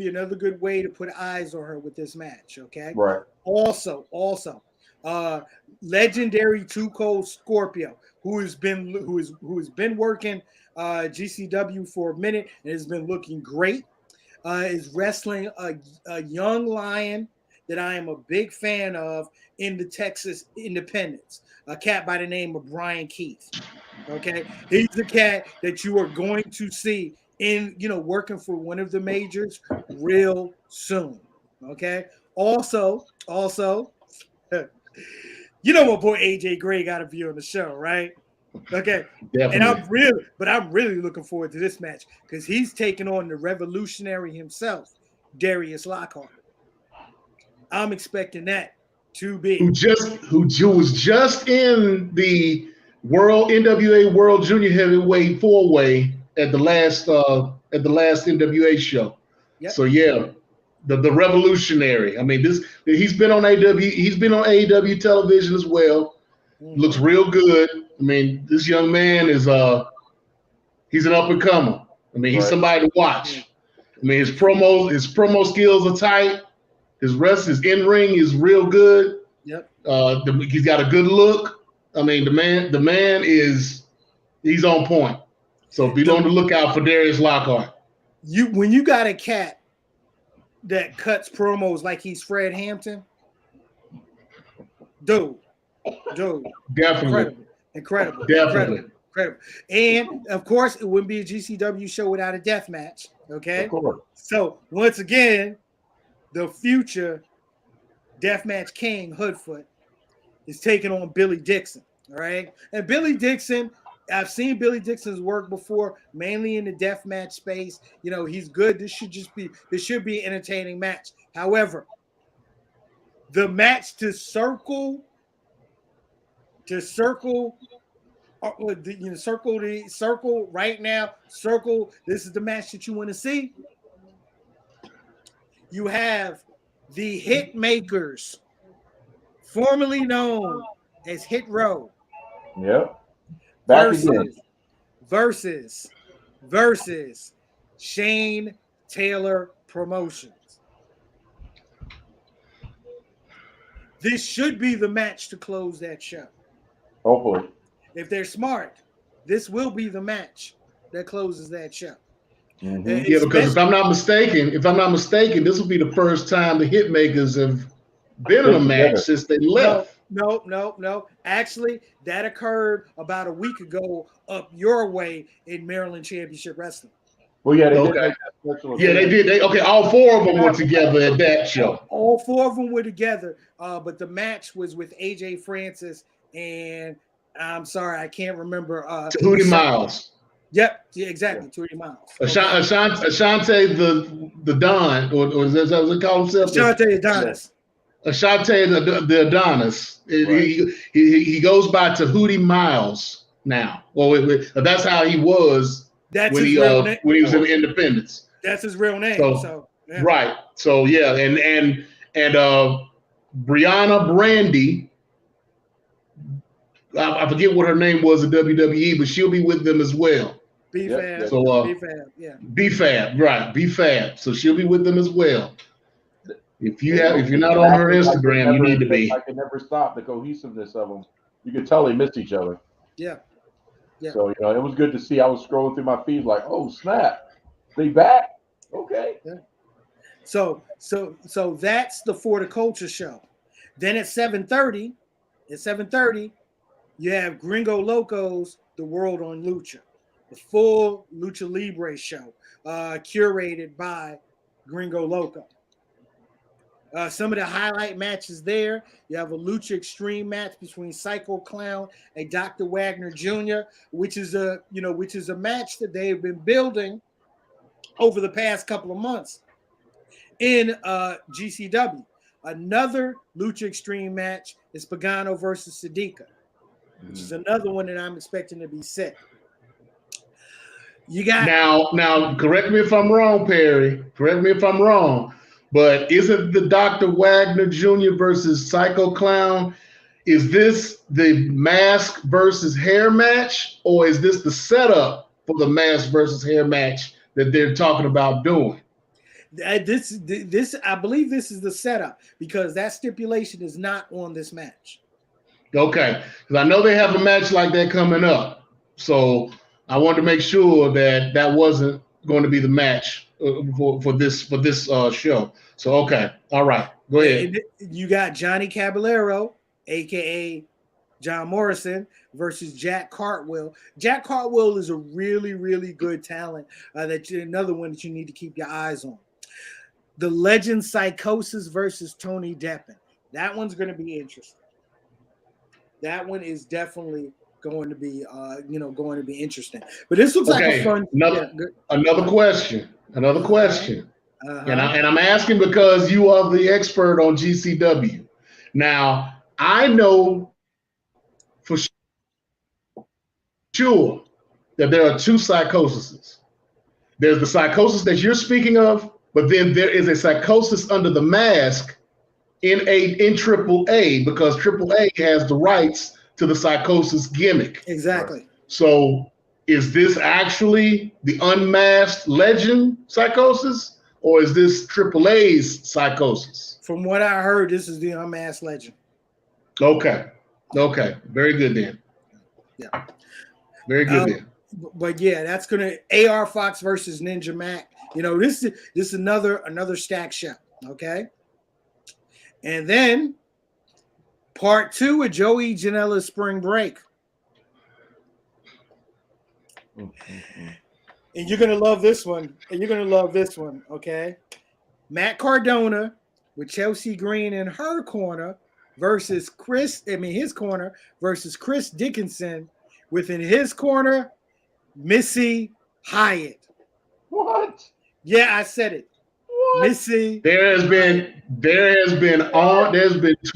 another good way to put eyes on her with this match. Okay. Right. Also, legendary Too Cold Scorpio who has been working GCW for a minute and has been looking great, is wrestling a young lion that I am a big fan of in the Texas Independents, a cat by the name of Brian Keith. Okay, he's the cat that you are going to see in, working for one of the majors real soon. Okay. Also, my boy AJ Gray got a view on the show, right? Okay. Definitely. And I'm really looking forward to this match because he's taking on the revolutionary himself, Darius Lockhart. I'm expecting that to be who was just in the NWA World Junior Heavyweight 4-way at the last NWA show. Yep. So yeah, the revolutionary. I mean, he's been on AEW television as well. Mm-hmm. Looks real good. I mean, this young man is he's an up and comer. I mean, he's somebody to watch. I mean, his promo skills are tight. His in ring is real good. Yep. He's got a good look. I mean, the man he's on point. So be on the lookout for Darius Lockhart. When you got a cat that cuts promos like he's Fred Hampton, dude, definitely, incredible. And of course, it wouldn't be a GCW show without a death match. Okay, of course. So once again, the future deathmatch king Hoodfoot is taking on Billy Dixon. All right, and Billy Dixon, I've seen Billy Dixon's work before, mainly in the deathmatch space. He's good. This should be an entertaining match. However, the match to circle right now. This is the match that you want to see. You have the Hit Makers, formerly known as Hit Row. Yep. Versus Shane Taylor Promotions. This should be the match to close that show. Hopefully. If they're smart, this will be the match that closes that show. Mm-hmm. Yeah, because if I'm not mistaken, this will be the first time the Hitmakers have been in a match since they left. No. Actually, that occurred about a week ago up your way in Maryland Championship Wrestling. Well, yeah, they did. All four of them were together at that show. All four of them were together, but the match was with AJ Francis and I'm sorry, I can't remember. Hootie Miles. Yep, yeah, exactly. Hootie Miles. Ashante the Don, or is that what he called himself? Ashante Adonis. Ashante the Adonis. Right. He goes by Hootie Miles now. Well, that's how he was when he was in Independence. That's his real name. So yeah. Right. So yeah, and Brianna Brandy. I forget what her name was in WWE, but she'll be with them as well. B-Fab. So B-Fab, right? B-Fab. So she'll be with them as well. If you're not on her Instagram, you need to be. I can never stop the cohesiveness of them. You can tell they missed each other. Yeah. So it was good to see. I was scrolling through my feed like, oh snap, they back. Okay. Yeah. So that's the For the Culture show. Then at 7:30, you have Gringo Loco's The World on Lucha, the full Lucha Libre show, curated by Gringo Loco. Some of the highlight matches there. You have a Lucha Extreme match between Psycho Clown and Dr. Wagner Jr., which is a match that they have been building over the past couple of months in GCW. Another Lucha Extreme match is Pagano versus Sadiqa, which is another one that I'm expecting to be sick. You got now. Correct me if I'm wrong, Perry. Correct me if I'm wrong. But isn't the Dr. Wagner Jr. versus Psycho Clown? Is this the mask versus hair match, or is this the setup for the mask versus hair match that they're talking about doing? This I believe this is the setup because that stipulation is not on this match. Okay, because I know they have a match like that coming up, so I wanted to make sure that that wasn't going to be the match for this show. So okay, all right, go ahead. You got Johnny Caballero, aka John Morrison, versus Jack Cartwheel. Jack Cartwheel is a really, really good talent. Another one that you need to keep your eyes on. The Legend Psychosis versus Tony Deppen. That one's going to be interesting. That one is definitely going to be, going to be interesting. But this looks like a fun. Another question. Another question. Uh-huh. And I'm asking because you are the expert on GCW. Now I know for sure that there are two psychoses. There's the psychosis that you're speaking of, but then there is a psychosis under the mask in AAA because AAA has the rights to the psychosis gimmick. Exactly. So is this actually the unmasked legend psychosis, or is this AAA's psychosis? From what I heard, this is the unmasked legend. Okay. Very good then. Yeah. Very good then. But yeah, that's gonna AR Fox versus Ninja Mac. This is another stack show. Okay. And then part 2 of Joey Janela's Spring Break. And you're gonna love this one. Okay. Matt Cardona with Chelsea Green in her corner versus his corner versus Chris Dickinson within his corner, Missy Hyatt. What? Yeah, I said it. What? Missy. There's been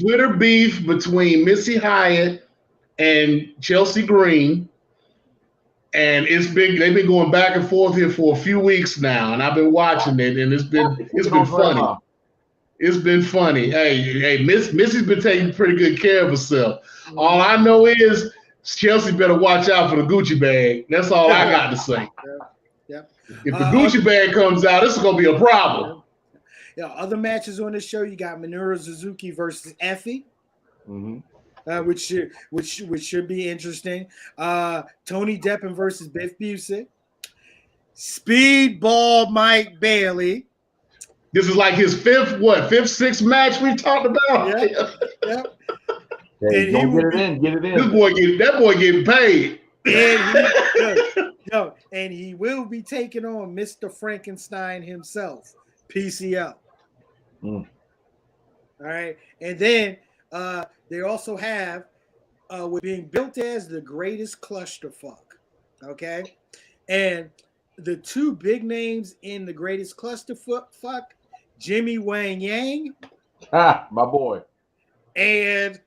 Twitter beef between Missy Hyatt and Chelsea Green, and they've been going back and forth here for a few weeks now, and I've been watching it, and it's been funny. It's been funny. Hey, Missy's been taking pretty good care of herself. All I know is Chelsea better watch out for the Gucci bag. That's all I got to say. Yeah. If the Gucci bag comes out, this is gonna be a problem. Yeah. Other matches on this show, you got Minoru Suzuki versus Effie, which should be interesting. Tony Deppen versus Biff Busick. Speedball Mike Bailey. This is like his fifth, sixth match we've talked about. Yep. Hey, get it in. That boy getting paid. And he will be taking on Mr. Frankenstein himself, PCO. All right. And then they also have with being built as the greatest clusterfuck. Okay. And the two big names in the greatest clusterfuck, Jimmy Wang Yang. My boy. And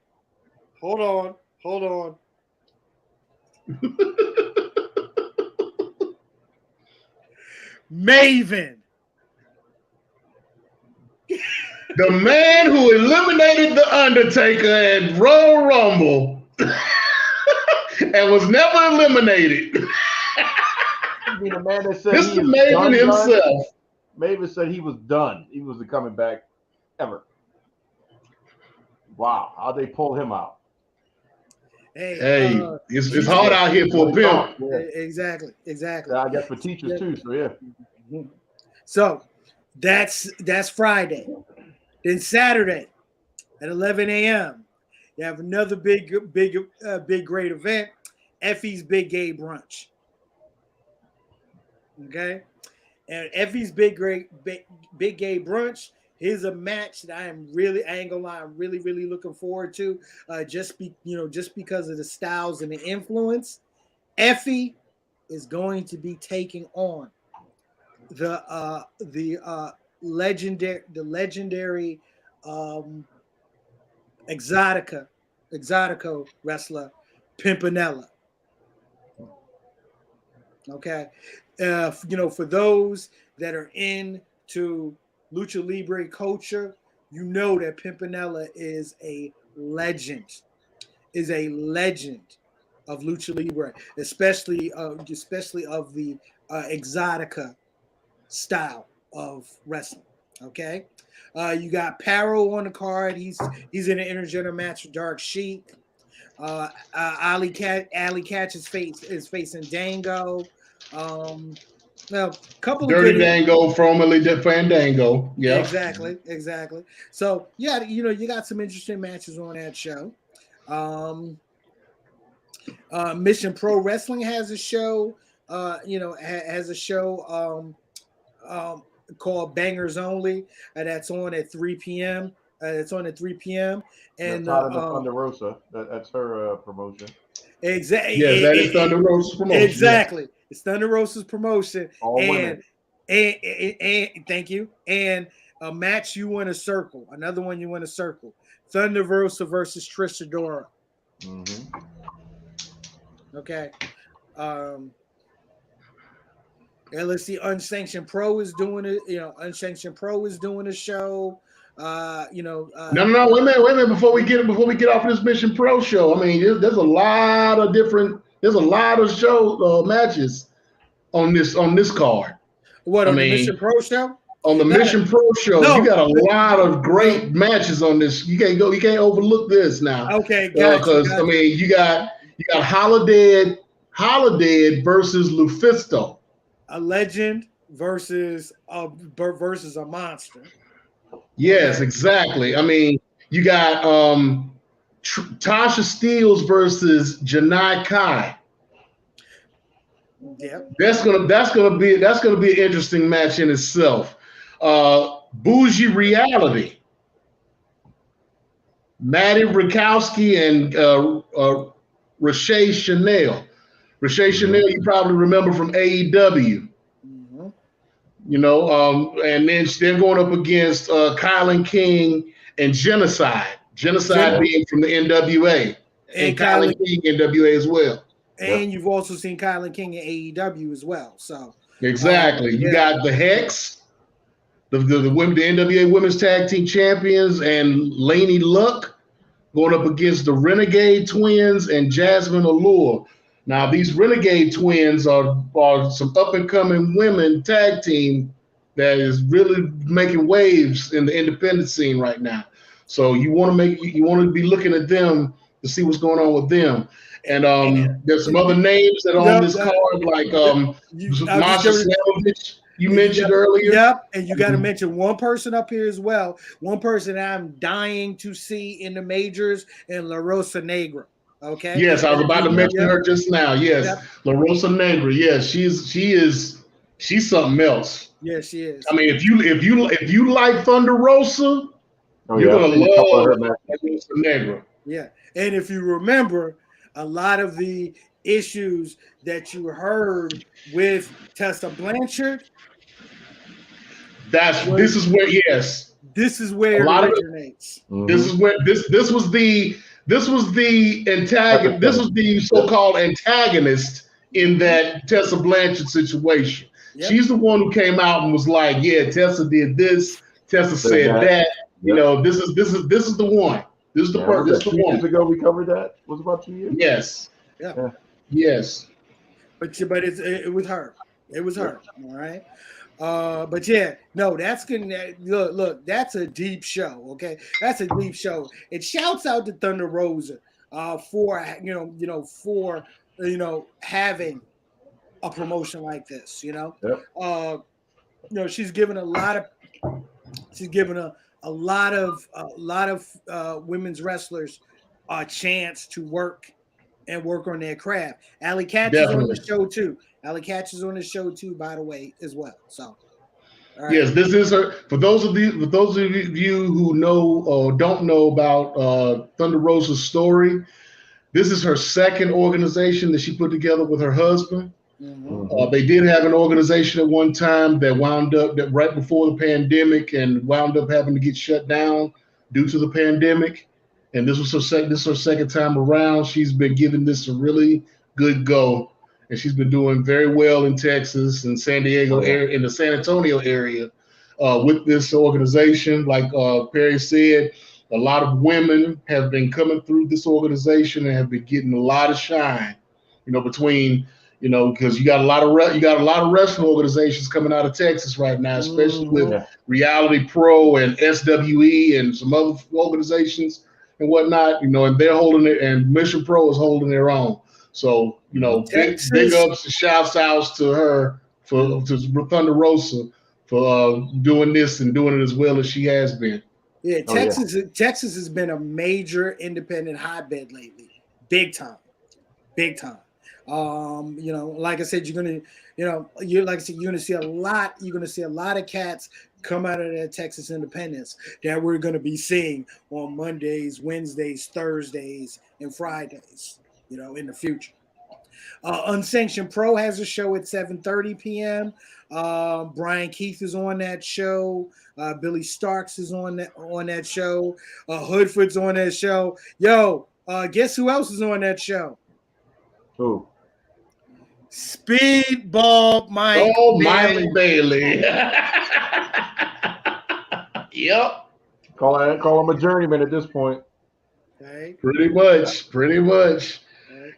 hold on. Maven. The man who eliminated The Undertaker at Royal Rumble and was never eliminated. You mean the man that said Mr. Maven himself. Maven said he was done. He wasn't coming back ever. Wow, how'd they pull him out? Hey, it's hard out here for a pimp. Yeah. Exactly. I guess for teachers too. So yeah. So that's Friday. Then Saturday at 11 a.m. you have another big great event, Effie's Big Gay Brunch. Okay, and Effie's Big Gay Brunch. Here's a match that I ain't gonna lie, I'm really looking forward to. Just because of the styles and the influence. Effie is going to be taking on the legendary Exotico wrestler Pimpinella. Okay, for those that are into Lucha Libre culture, you know that Pimpinella is a legend of Lucha Libre, especially of the Exotica style of wrestling. Okay, you got Paro on the card. He's in an intergender match with Dark Sheik. Ali Catch is facing Dango. Now, couple of Dirty good Dango, formerly Fandango. Yeah. exactly. So yeah, you got some interesting matches on that show. Mission Pro Wrestling has a show. Has a show called Bangers Only. That's on at 3 p.m. It's on at 3 p.m. That's And hot in the Thunder Rosa. That's her promotion. Yes, that is Thunder Rosa's promotion. Exactly. Yes. It's Thunder Rosa's promotion. All women. And thank you. And a match you win a circle. Another one you win a circle. Thunder Rosa versus Trish Adora. Mm-hmm. Okay. And let's see. Unsanctioned Pro is doing it. Unsanctioned Pro is doing a show. No, wait a minute. Before we get off of this Mission Pro show, I mean, there's a lot of show matches on this card. What on the Mission Pro show? On the Mission Pro show, you got a lot of great matches on this. You can't overlook this now. Okay, because I mean, you got Holiday versus Lufisto. A legend versus a monster. Yes, exactly. I mean, you got Tasha Steelz versus Janai Kai. Yep. That's gonna be an interesting match in itself. Bougie Reality, Maddie Rakowski and Rashay Chanel. Rashay Chanel, you probably remember from AEW. And then they're going up against Kylan King and Genocide. Genocide being from the NWA. And Kylan King NWA as well. And you've also seen Kylan King in AEW as well. So exactly. You got the Hex, the NWA Women's Tag Team Champions, and Laney Luck going up against the Renegade Twins and Jasmine Allure. Now, these Renegade Twins are some up-and-coming women tag team that is really making waves in the independent scene right now. So you want to be looking at them to see what's going on with them. And there's some other names that are on this card, like Masha Slamovich, you mentioned earlier. Yep, and you got to mention one person up here as well. One person I'm dying to see in the majors, and La Rosa Negra. Okay. Yes, I was about to mention her just now. Yes, La Rosa Negra. Yes, she's something else. Yes, she is. I mean, if you like Thunder Rosa, you're gonna love La Rosa Negra. Yeah, and if you remember, a lot of the issues that you heard with Tessa Blanchard. This is where it originates. This is where this was the antagonist. This was the so-called antagonist in that Tessa Blanchard situation. Yep. She's the one who came out and was like, "Yeah, Tessa did this. Tessa said that. Yep. This is the one. This is the person. This is the 2 years ago we covered that. It was about 2 years. Yes. Yeah. Yes. But it was her. It was her. All right. But yeah, no, that's good. Look, that's a deep show. Okay, that's a deep show. It shouts out to Thunder Rosa for having a promotion like this. Yep. She's given a lot of women's wrestlers a chance to work on their craft. Allie Katch is on the show too. Allie Katch is on the show too, by the way, as well. So, all right. Yes, this is her. For those of you who know or don't know about Thunder Rosa's story, this is her second organization that she put together with her husband. Mm-hmm. They did have an organization at one time that wound up right before the pandemic and wound up having to get shut down due to the pandemic. And this was her second time around. She's been giving this a really good go. And she's been doing very well in Texas and San Diego area, in the San Antonio area, with this organization. Like Perry said, a lot of women have been coming through this organization and have been getting a lot of shine. Between because you got a lot of wrestling organizations coming out of Texas right now, especially with Reality Pro and SWE and some other organizations. and whatnot, and they're holding it, and Mission Pro is holding their own. So, big ups and shouts outs to her to Thunder Rosa for doing this and doing it as well as she has been. Yeah, Texas has been a major independent hotbed lately, big time. Like I said, you're gonna see a lot. You're gonna see a lot of cats come out of that Texas Independence that we're gonna be seeing on Mondays, Wednesdays, Thursdays, and Fridays. In the future. Unsanctioned Pro has a show at 7:30 p.m. Brian Keith is on that show. Billy Starks is on that show. Hoodfoot's on that show. Yo, guess who else is on that show? Who? Speedball Mike. Oh, Mike Bailey. Yep. Call him a journeyman at this point. Okay. Pretty much. Okay.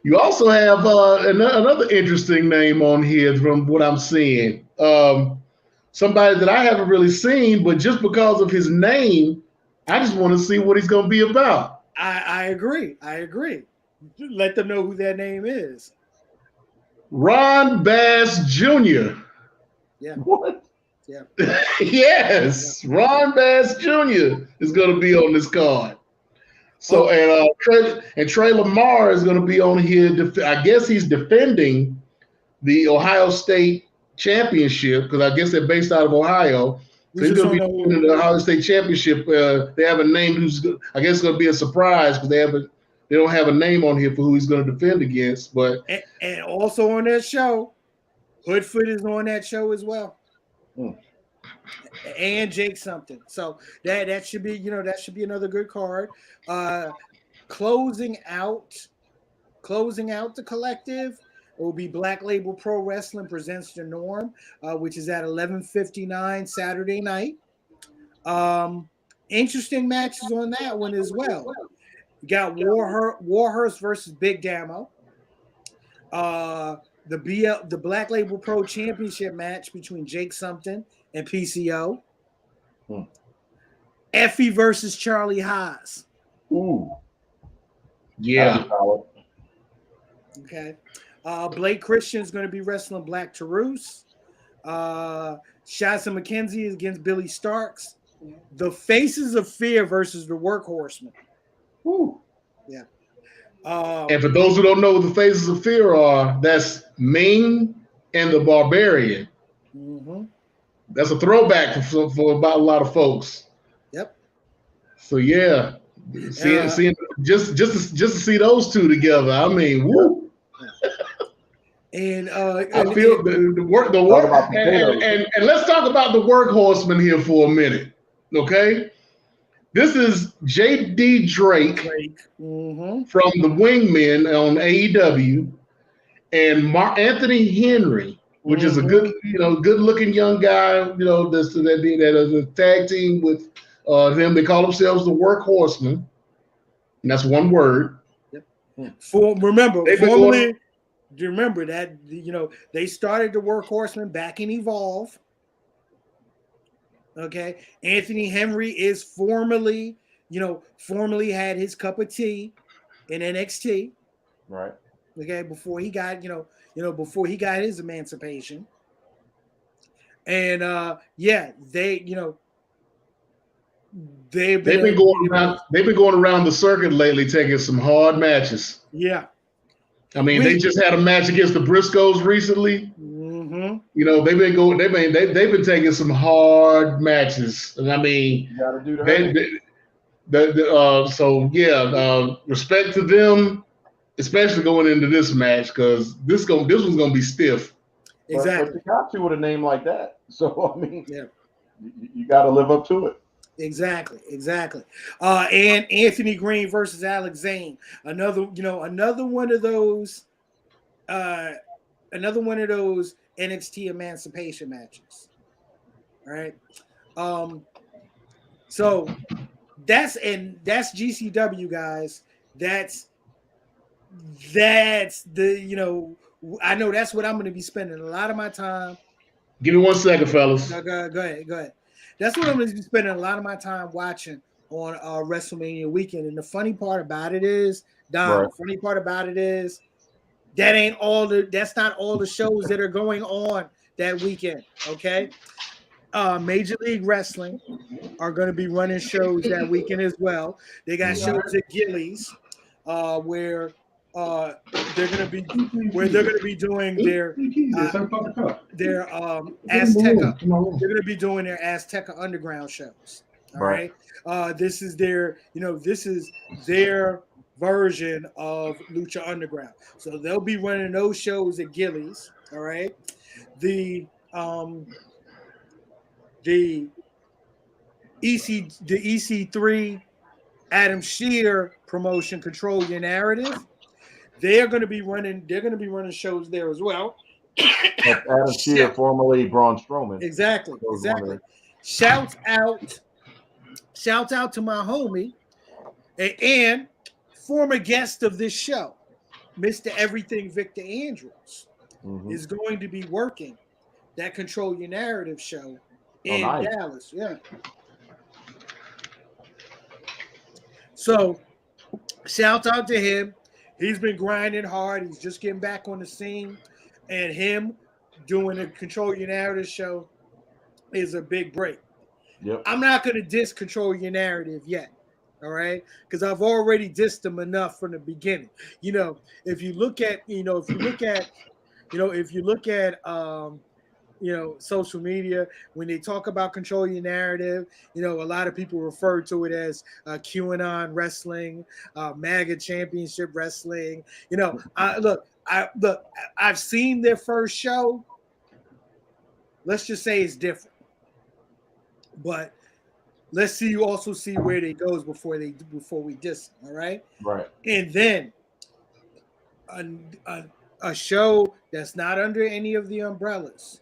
You also have another interesting name on here from what I'm seeing. Somebody that I haven't really seen, but just because of his name, I just want to see what he's going to be about. I agree. Let them know who that name is. Ron Bass Jr. Yeah. What? Yeah. Yes, yeah. Ron Bass Jr. is going to be on this card. So and Trey Lamar is going to be on here. I guess he's defending the Ohio State championship because I guess they're based out of Ohio. So he's going to be defending the Ohio State championship. They haven't named who's. I guess it's going to be a surprise because they don't have a name on here for who he's going to defend against. But and also on that show, Hoodfoot is on that show as well. And Jake something. So that should be another good card. Closing out the collective will be Black Label Pro Wrestling presents The Norm, which is at 11:59 Saturday night. Interesting matches on that one as well. You got Warhurst versus Big Damo. The Black Label Pro Championship match between Jake Something and PCO. Effie versus Charlie Haas. Ooh. Yeah. Okay. Blake Christian is going to be wrestling Black Taurus. Shazza McKenzie is against Billy Starks. The Faces of Fear versus the Workhorsemen. Ooh. Yeah. And for those who don't know what the Faces of Fear are, that's Ming and the Barbarian. Mm-hmm. That's a throwback for about a lot of folks. Yep. So yeah, seeing just to see those two together, I mean, woo. And I feel the work, and let's talk about the Workhorsemen here for a minute, okay? This is J.D. Drake mm-hmm. from the Wingmen on AEW, and Anthony Henry, which is a good-looking young guy, that is a tag team with them. They call themselves the Workhorsemen, and that's one word. Yep. Do you remember that they started the Workhorsemen back in Evolve? Okay, Anthony Henry is formerly had his cup of tea in NXT. Right. Okay, before he got his emancipation. And they've been going around the circuit lately, taking some hard matches. Yeah. I mean, they just had a match against the Briscoes recently. Mm-hmm. They've been taking some hard matches, and I mean, you gotta do that. Respect to them, especially going into this match because this one's gonna be stiff. Exactly. But you got to with a name like that, so I mean, yeah, you got to live up to it. Exactly. And Anthony Green versus Alex Zane, another one of those NXT emancipation matches. All right. So that's GCW, guys. That's the I know that's what I'm going to be spending a lot of my time. Give me 1 second, fellas. Go ahead. That's what I'm going to be spending a lot of my time watching on WrestleMania weekend. And the funny part about it is, Don, Right. the funny part about it is that's not all the shows that are going on that weekend. Okay. Major League Wrestling are going to be running shows that weekend as well. They got shows at Gillies, where they're going to be doing their Azteca. They're going to be doing their Azteca Underground shows. All right. This is their version of Lucha Underground. So they'll be running those shows at Gillies. All right. The EC3 Adam Shear promotion, Control Your Narrative. They're going to be running shows there as well. That's Adam Shear, formerly Braun Strowman. Exactly. Shout out to my homie and former guest of this show, Mr. Everything Victor Andrews, is going to be working that Control Your Narrative show in Dallas. Yeah. So shout out to him. He's been grinding hard. He's just getting back on the scene. And him doing a Control Your Narrative show is a big break. Yep. I'm not going to diss Control Your Narrative yet. All right. Because I've already dissed them enough from the beginning. If you look at social media, when they talk about Control Your Narrative, a lot of people refer to it as QAnon wrestling, MAGA championship wrestling. I've seen their first show. Let's just say it's different, but let's see where they goes before we diss them, all right? Right. And then a show that's not under any of the umbrellas,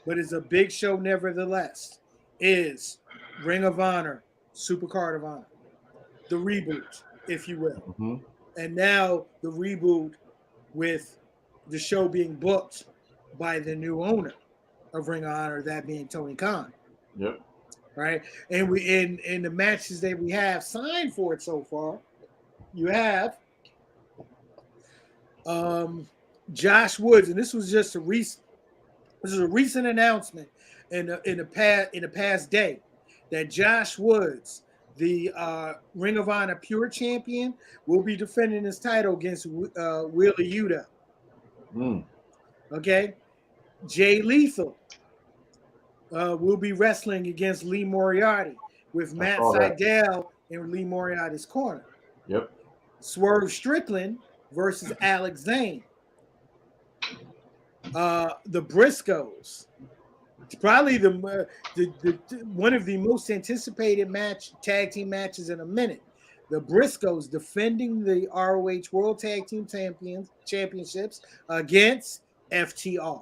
but is a big show nevertheless, is Ring of Honor, Supercard of Honor, the reboot, if you will. And now the reboot with the show being booked by the new owner of Ring of Honor, that being Tony Khan. Yep. Right. And we in the matches that we have signed for it so far, you have Josh Woods, and this was just a recent announcement in the past day that Josh Woods, the Ring of Honor Pure Champion, will be defending his title against Wheeler Yuta. Okay, Jay Lethal will be wrestling against Lee Moriarty with Matt Sydal in Lee Moriarty's corner. Yep. Swerve Strickland versus Alex Zane. The Briscoes, probably the one of the most anticipated tag team matches in a minute. The Briscoes defending the ROH World Tag Team Championships against FTR.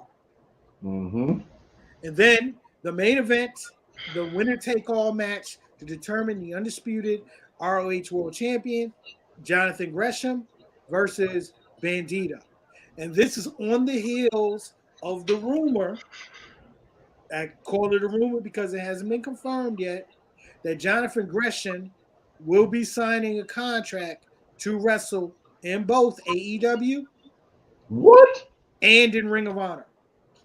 And then the main event, the winner take all match to determine the undisputed ROH World Champion, Jonathan Gresham versus Bandito. And this is on the heels of the rumor, I call it a rumor because it hasn't been confirmed yet, that Jonathan Gresham will be signing a contract to wrestle in both AEW and in Ring of Honor.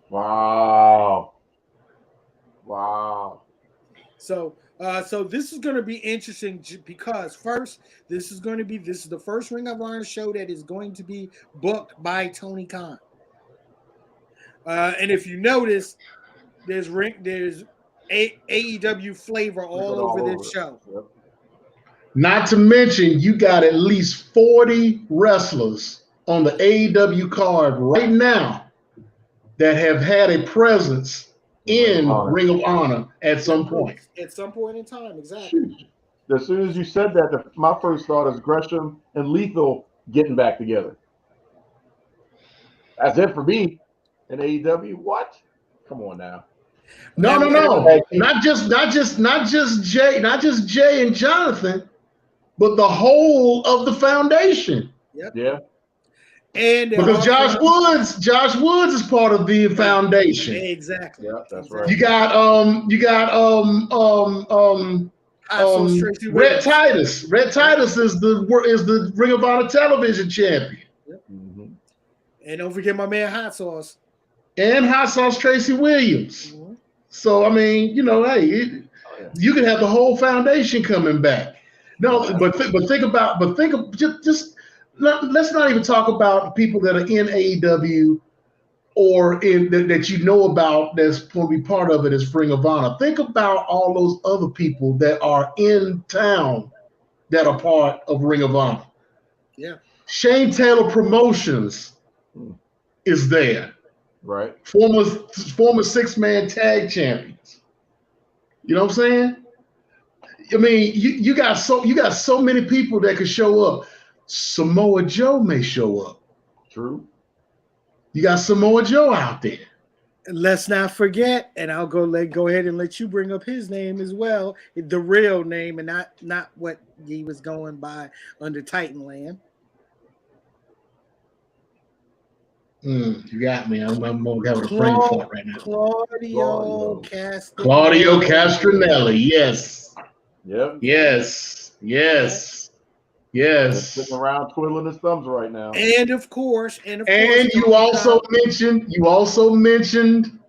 Wow. So this is going to be interesting because first, this is the first Ring of Honor show that is going to be booked by Tony Khan. And if you notice, there's AEW flavor all over this show. Yep. Not to mention, you got at least 40 wrestlers on the AEW card right now that have had a presence in Ring of Honor at some point. At some point in time, exactly. As soon as you said that, my first thought is Gresham and Lethal getting back together. That's it for me. In AEW, what? Come on now. No. Not just Jay and Jonathan, but the whole of the foundation. Yep. Yeah. And because Josh Woods is part of the foundation. Exactly. Yeah, that's right. You got Hot Sauce Tracy Red Williams. Titus. Red Titus is the Ring of Honor television champion. Mhm. And don't forget my man Hot Sauce. And Hot Sauce Tracy Williams. Mhm. So I mean, hey, Oh, yeah. you could have the whole foundation coming back. No, but think of just let's not even talk about the people that are in AEW or in that you know about that's going to be part of it as Ring of Honor. Think about all those other people that are in town that are part of Ring of Honor. Yeah. Shane Taylor Promotions Hmm. is there. Right. Former 6-man tag champions. You know what I'm saying? I mean, you got so many people that could show up. Samoa Joe may show up. True. You got Samoa Joe out there. Let's not forget, and I'll go ahead and let you bring up his name as well, the real name, and not what he was going by under Titanland. You got me. I'm having a brain fart right now. Claudio Castagnoli. Claudio Castronelli. Yes. Yep. Yes. Just sitting around twiddling his thumbs right now. And of course, you also mentioned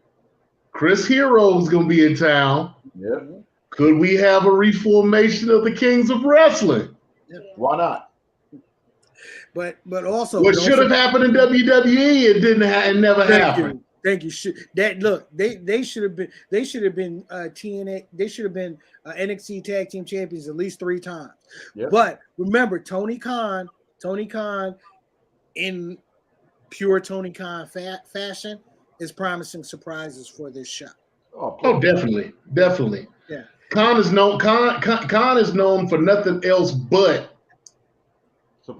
Chris Hero's going to be in town. Yep. Could we have a reformation of the Kings of Wrestling? Why not? But also, What should have happened in WWE, it didn't. It never happened. Thank you. They should have been TNA. They should have been NXT Tag Team Champions at least 3 times. Yep. But remember, Tony Khan, in pure Tony Khan fashion, is promising surprises for this show. Oh, definitely. Yeah. Khan is known for nothing else but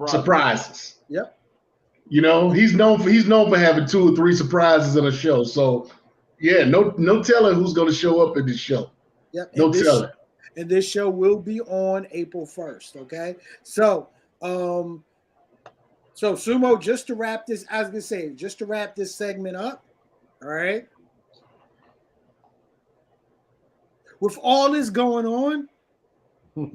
surprises. Yep. You know, he's known for having 2 or 3 surprises in a show. So, yeah, no telling who's going to show up in this show. Yep. No telling. And this show will be on April 1st. Okay. So Sumo, just to wrap this segment up. All right. With all this going on,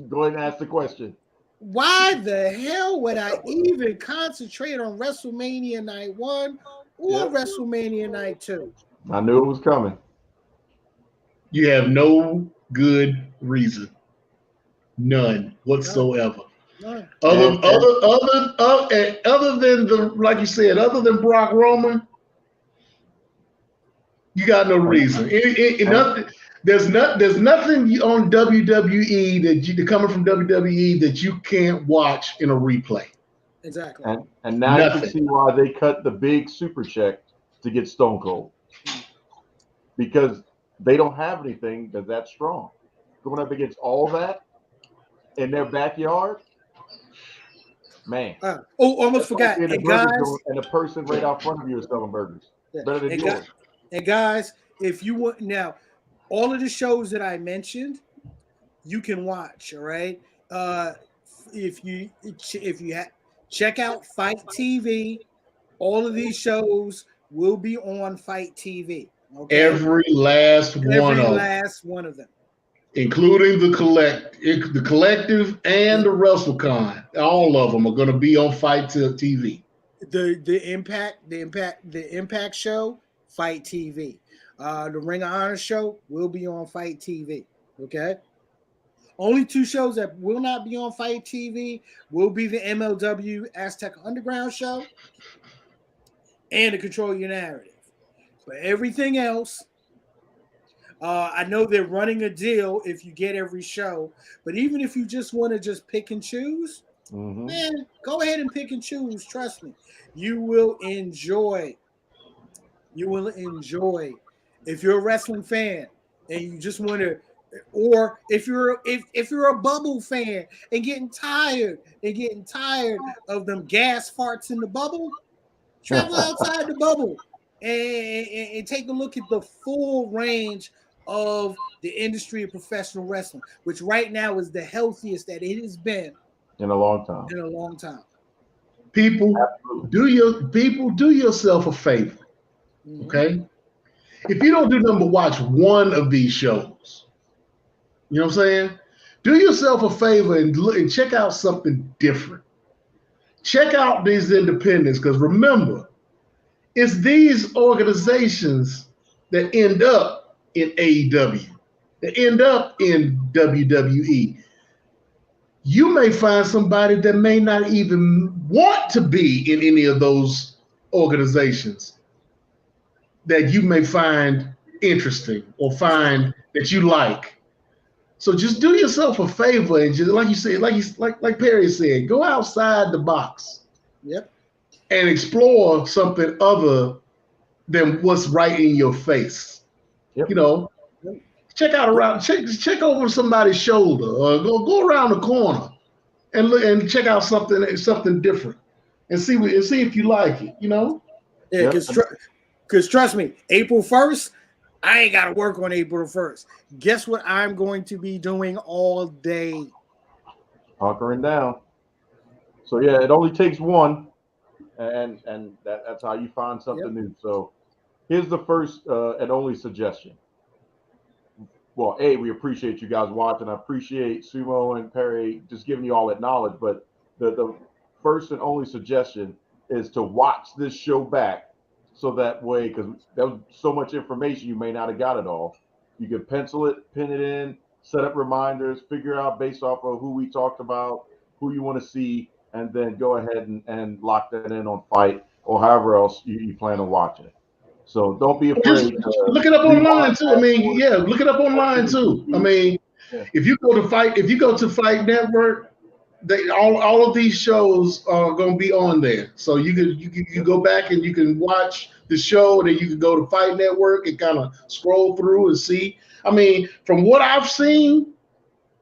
go ahead and ask the question. Why the hell would I even concentrate on WrestleMania Night 1 or WrestleMania Night 2? I knew it was coming. You have no good reason. None whatsoever. None. Other than like you said, other than Brock Roman, you got no reason. There's nothing on WWE coming from WWE that you can't watch in a replay. Exactly. And now you can see why they cut the big super check to get Stone Cold. Because they don't have anything that's strong. Going up against all that in their backyard, man. Almost forgot. And a person right out front of you is selling burgers. Better than yours. And guys, if you want now, all of the shows that I mentioned, you can watch. All right. If you check out Fight TV, all of these shows will be on Fight TV. Okay? Every last one of them, including the collective and the WrestleCon. All of them are going to be on Fight TV. The Impact show, Fight TV. The Ring of Honor show will be on Fight TV. Okay. Only 2 shows that will not be on Fight TV will be the MLW Aztec Underground show and the Control Your Narrative. But everything else, I know they're running a deal if you get every show. But even if you just want to just pick and choose, man, go ahead and pick and choose. Trust me, you will enjoy. If you're a wrestling fan and you just want to, or if you're a bubble fan and getting tired of them gas farts in the bubble, travel outside the bubble and take a look at the full range of the industry of professional wrestling, which right now is the healthiest that it has been in a long time. People, do yourself a favor. Okay? If you don't do nothing but watch one of these shows, you know what I'm saying? Do yourself a favor and look and check out something different. Check out these independents, because remember, it's these organizations that end up in AEW, that end up in WWE. You may find somebody that may not even want to be in any of those organizations that you may find interesting or find that you like. So just do yourself a favor and just, like you said, like Perry said, go outside the box. Yep. And explore something other than what's right in your face. Yep. You know, check over somebody's shoulder, or go around the corner and look and check out something different, and see if you like it. You know. Yeah, because trust me, April 1st, I ain't got to work on April 1st. Guess what I'm going to be doing all day? Hunkering down. So yeah, it only takes one, and that's how you find something new. So here's the first and only suggestion. Well, we appreciate you guys watching. I appreciate Sumo and Perry just giving you all that knowledge. But the first and only suggestion is to watch this show back, so that way, because there was so much information, you may not have got it all. You can pencil it, pin it in, set up reminders, figure out based off of who we talked about, who you want to see, and then go ahead and lock that in on Fight or however else you plan on watching it. So don't be afraid. Look it up online too. I mean, yeah, look it up online too. I mean, if you go to Fight Network, all of these shows are going to be on there. So you go back and you can watch the show, and then you can go to Fight Network and kind of scroll through and see. I mean, from what I've seen,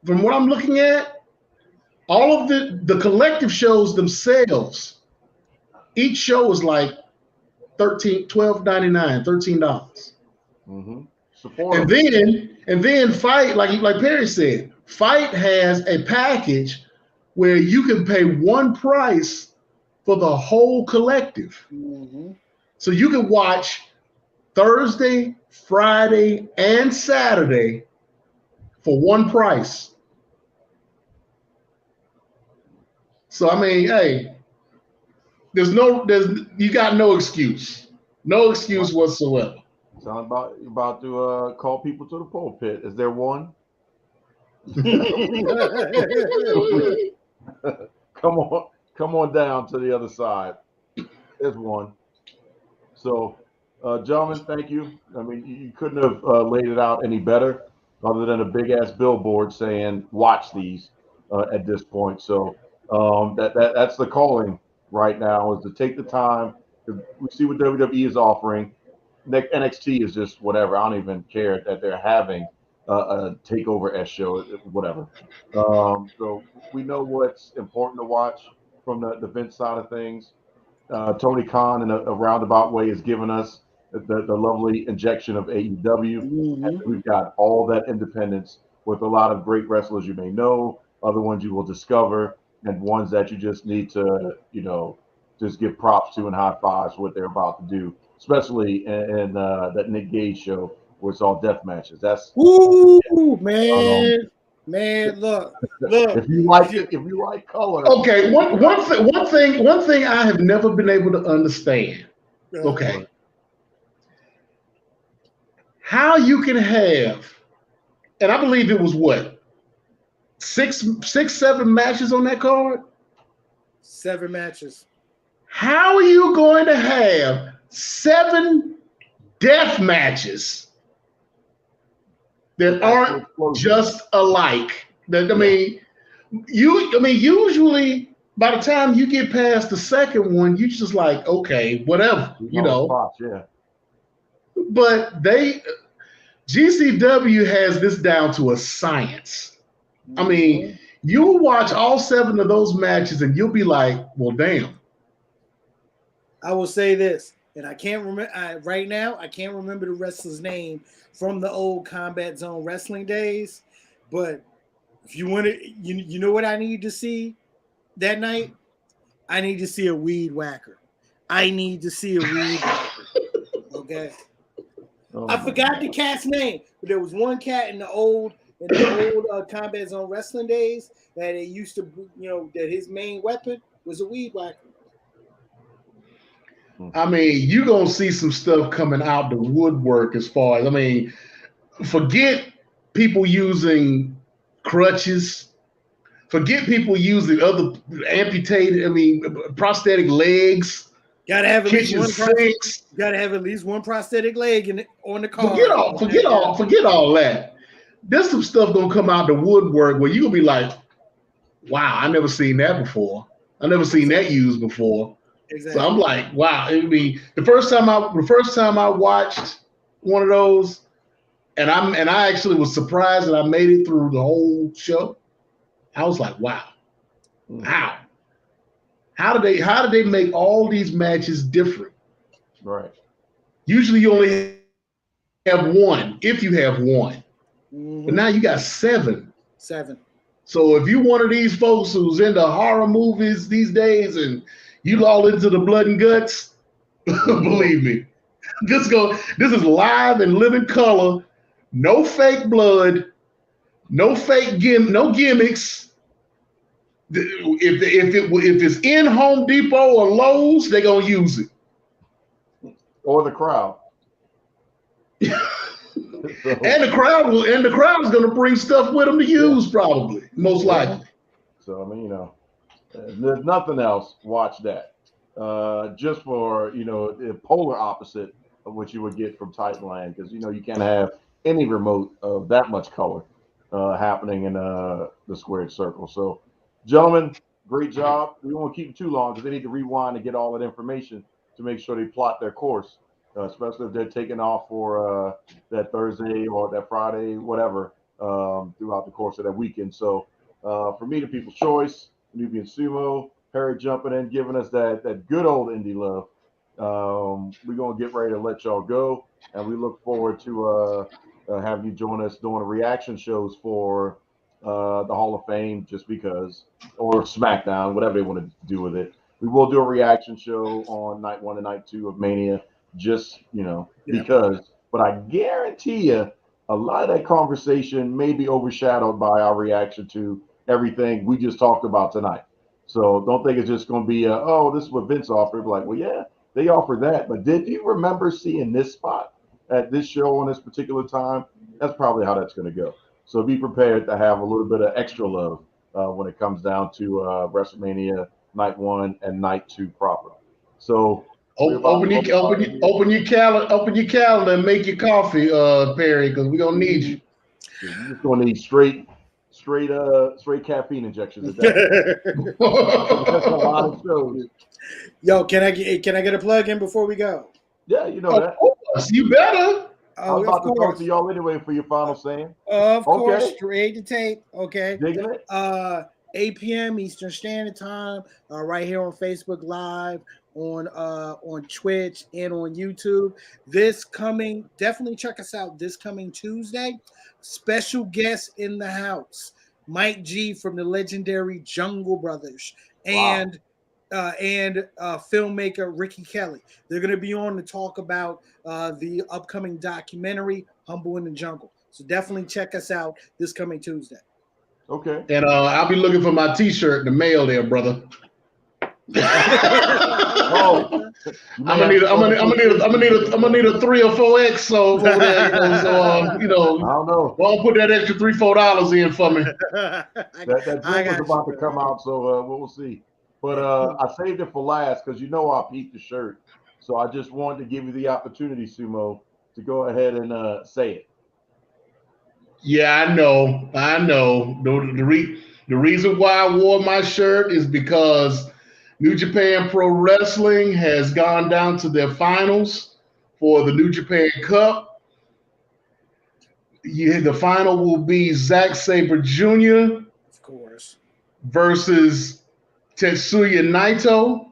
from what I'm looking at, all of the collective shows themselves, each show is like $12.99, $13. Mm-hmm. And then Fight, like Perry said, Fight has a package where you can pay one price for the whole collective. Mm-hmm. So you can watch Thursday, Friday, and Saturday for one price. So I mean, hey, you got no excuse. No excuse whatsoever. Sound about to call people to the pulpit. Is there one? Come on down to the other side. There's one. So, gentlemen, thank you. I mean, you couldn't have laid it out any better, other than a big ass billboard saying "Watch these" at this point. So that's the calling right now, is to take the time. We see what WWE is offering. NXT is just whatever. I don't even care that they're having a takeover-esque show, whatever. So we know what's important to watch from the Vince side of things. Tony Khan, in a roundabout way, has given us the lovely injection of AEW. Mm-hmm. And we've got all that independence with a lot of great wrestlers you may know, other ones you will discover, and ones that you just need to, just give props to and high fives for what they're about to do, especially in that Nick Gage show where it's all death matches. That's man. Look. If you like color. Okay, one thing I have never been able to understand. Okay, how you can have, and I believe it was what, six, 7 matches on that card. 7 matches. How are you going to have 7 death matches that aren't just alike? Usually by the time you get past the second one, you just like, okay, whatever, Spots, yeah. But GCW has this down to a science. I mean, you'll watch all 7 of those matches and you'll be like, well, damn. I will say this, and I can't remember right now. I can't remember the wrestler's name from the old Combat Zone wrestling days. But if you want to, you know what I need to see that night? I need to see a weed whacker. Okay. I forgot the cat's name, but there was one cat in the old in the old Combat Zone Wrestling days that it used to, that his main weapon was a weed whacker. I mean, you're going to see some stuff coming out the woodwork as far as, I mean, forget people using crutches. Forget people using other amputated, prosthetic legs. Gotta have at least kitchen one sinks. Gotta have at least one prosthetic leg on the car. Forget all that. There's some stuff gonna come out the woodwork where you gonna be like, wow, I never seen that before. I never seen that used before. Exactly. So I'm like, wow. I mean, the first time I watched one of those, and I actually was surprised that I made it through the whole show. I was like, wow. How did they make all these matches different? Right. Usually you only have one, if you have one. Mm-hmm. But now you got 7. 7. So if you're one of these folks who's into horror movies these days and you all into the blood and guts, believe me, this is live and living color, no fake blood, no gimmicks. If it's in Home Depot or Lowe's, they're gonna use it. Or the crowd. And the crowd is gonna bring stuff with them to use, probably, most likely. So I mean, if there's nothing else, watch that. Just for the polar opposite of what you would get from Titanland, because you can't have any remote of that much color happening in the squared circle. So, gentlemen, great job. We won't keep it too long because they need to rewind and get all that information to make sure they plot their course, especially if they're taking off for that Thursday or that Friday, whatever, throughout the course of that weekend. So, for me, the People's Choice, Nubian Sumo, Harry jumping in, giving us that good old indie love. We're going to get ready to let y'all go, and we look forward to having you join us doing reaction shows for the Hall of Fame, just because, or SmackDown, whatever they want to do with it. We will do a reaction show on night 1 and night 2 of Mania, just because. But I guarantee you, a lot of that conversation may be overshadowed by our reaction to everything we just talked about tonight. So don't think it's just going to be, this is what Vince offered. Like, well, yeah, they offered that. But did you remember seeing this spot at this show on this particular time? That's probably how that's going to go. So be prepared to have a little bit of extra love when it comes down to WrestleMania night 1 and night 2 proper. So open your calendar and make your coffee, Perry, because we're going to need you. You're just going to need straight caffeine injections at that point. That's a lot of shows. Yo, can I get a plug in before we go? Yeah, that. Of course, you better. I was about to talk to y'all anyway for your final saying. Of course, straight to tape. Okay. Digging it. 8 p.m. Eastern Standard Time, right here on Facebook Live, on Twitch, and on YouTube. Definitely check us out this coming Tuesday. Special guest in the house, Mike G from the legendary Jungle Brothers, and filmmaker Ricky Kelly. They're going to be on to talk about the upcoming documentary Humble in the Jungle. So definitely check us out this coming Tuesday. Okay. And I'll be looking for my T-shirt in the mail there, brother. I'm gonna need a 3 or 4X over there. I don't know. Well, put that extra $3-4 in for me. that drink was about to come out, so we'll see. But I saved it for last because I peeped the shirt. So I just wanted to give you the opportunity, Sumo, to go ahead and say it. Yeah, I know. The reason why I wore my shirt is because New Japan Pro Wrestling has gone down to their finals for the New Japan Cup. The final will be Zack Sabre Jr. of course, versus Tetsuya Naito,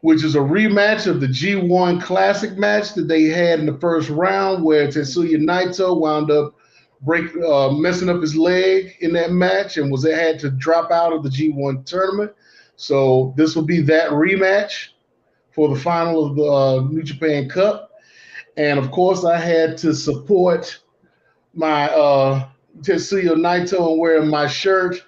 which is a rematch of the G1 Classic match that they had in the first round, where Tetsuya Naito wound up messing up his leg in that match and had to drop out of the G1 tournament. So this will be that rematch for the final of the New Japan Cup. And of course, I had to support my Tetsuya Naito and wearing my shirt.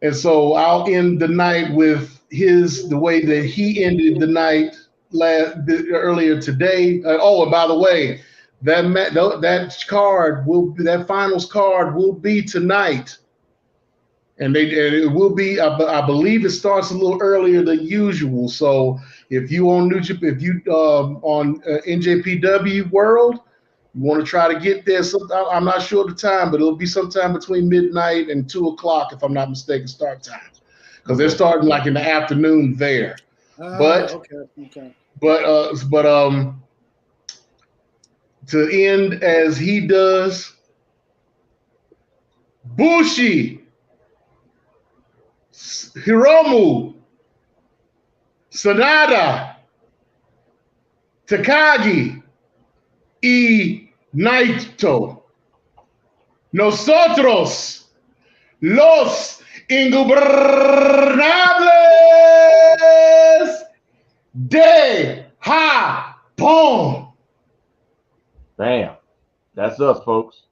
And so I'll end the night with the way that he ended the night earlier today. And by the way, that finals card will be tonight, and it will be. I believe it starts a little earlier than usual. So if you on NJPW World, you want to try to get there. I'm not sure the time, but it'll be sometime between midnight and 2:00, if I'm not mistaken, start time. Because they're starting like in the afternoon there. But to end as he does, Bushi, Hiromu, Sanada, Takagi, y Naito. Nosotros, los ingobernables de Japón. Bam. That's us, folks.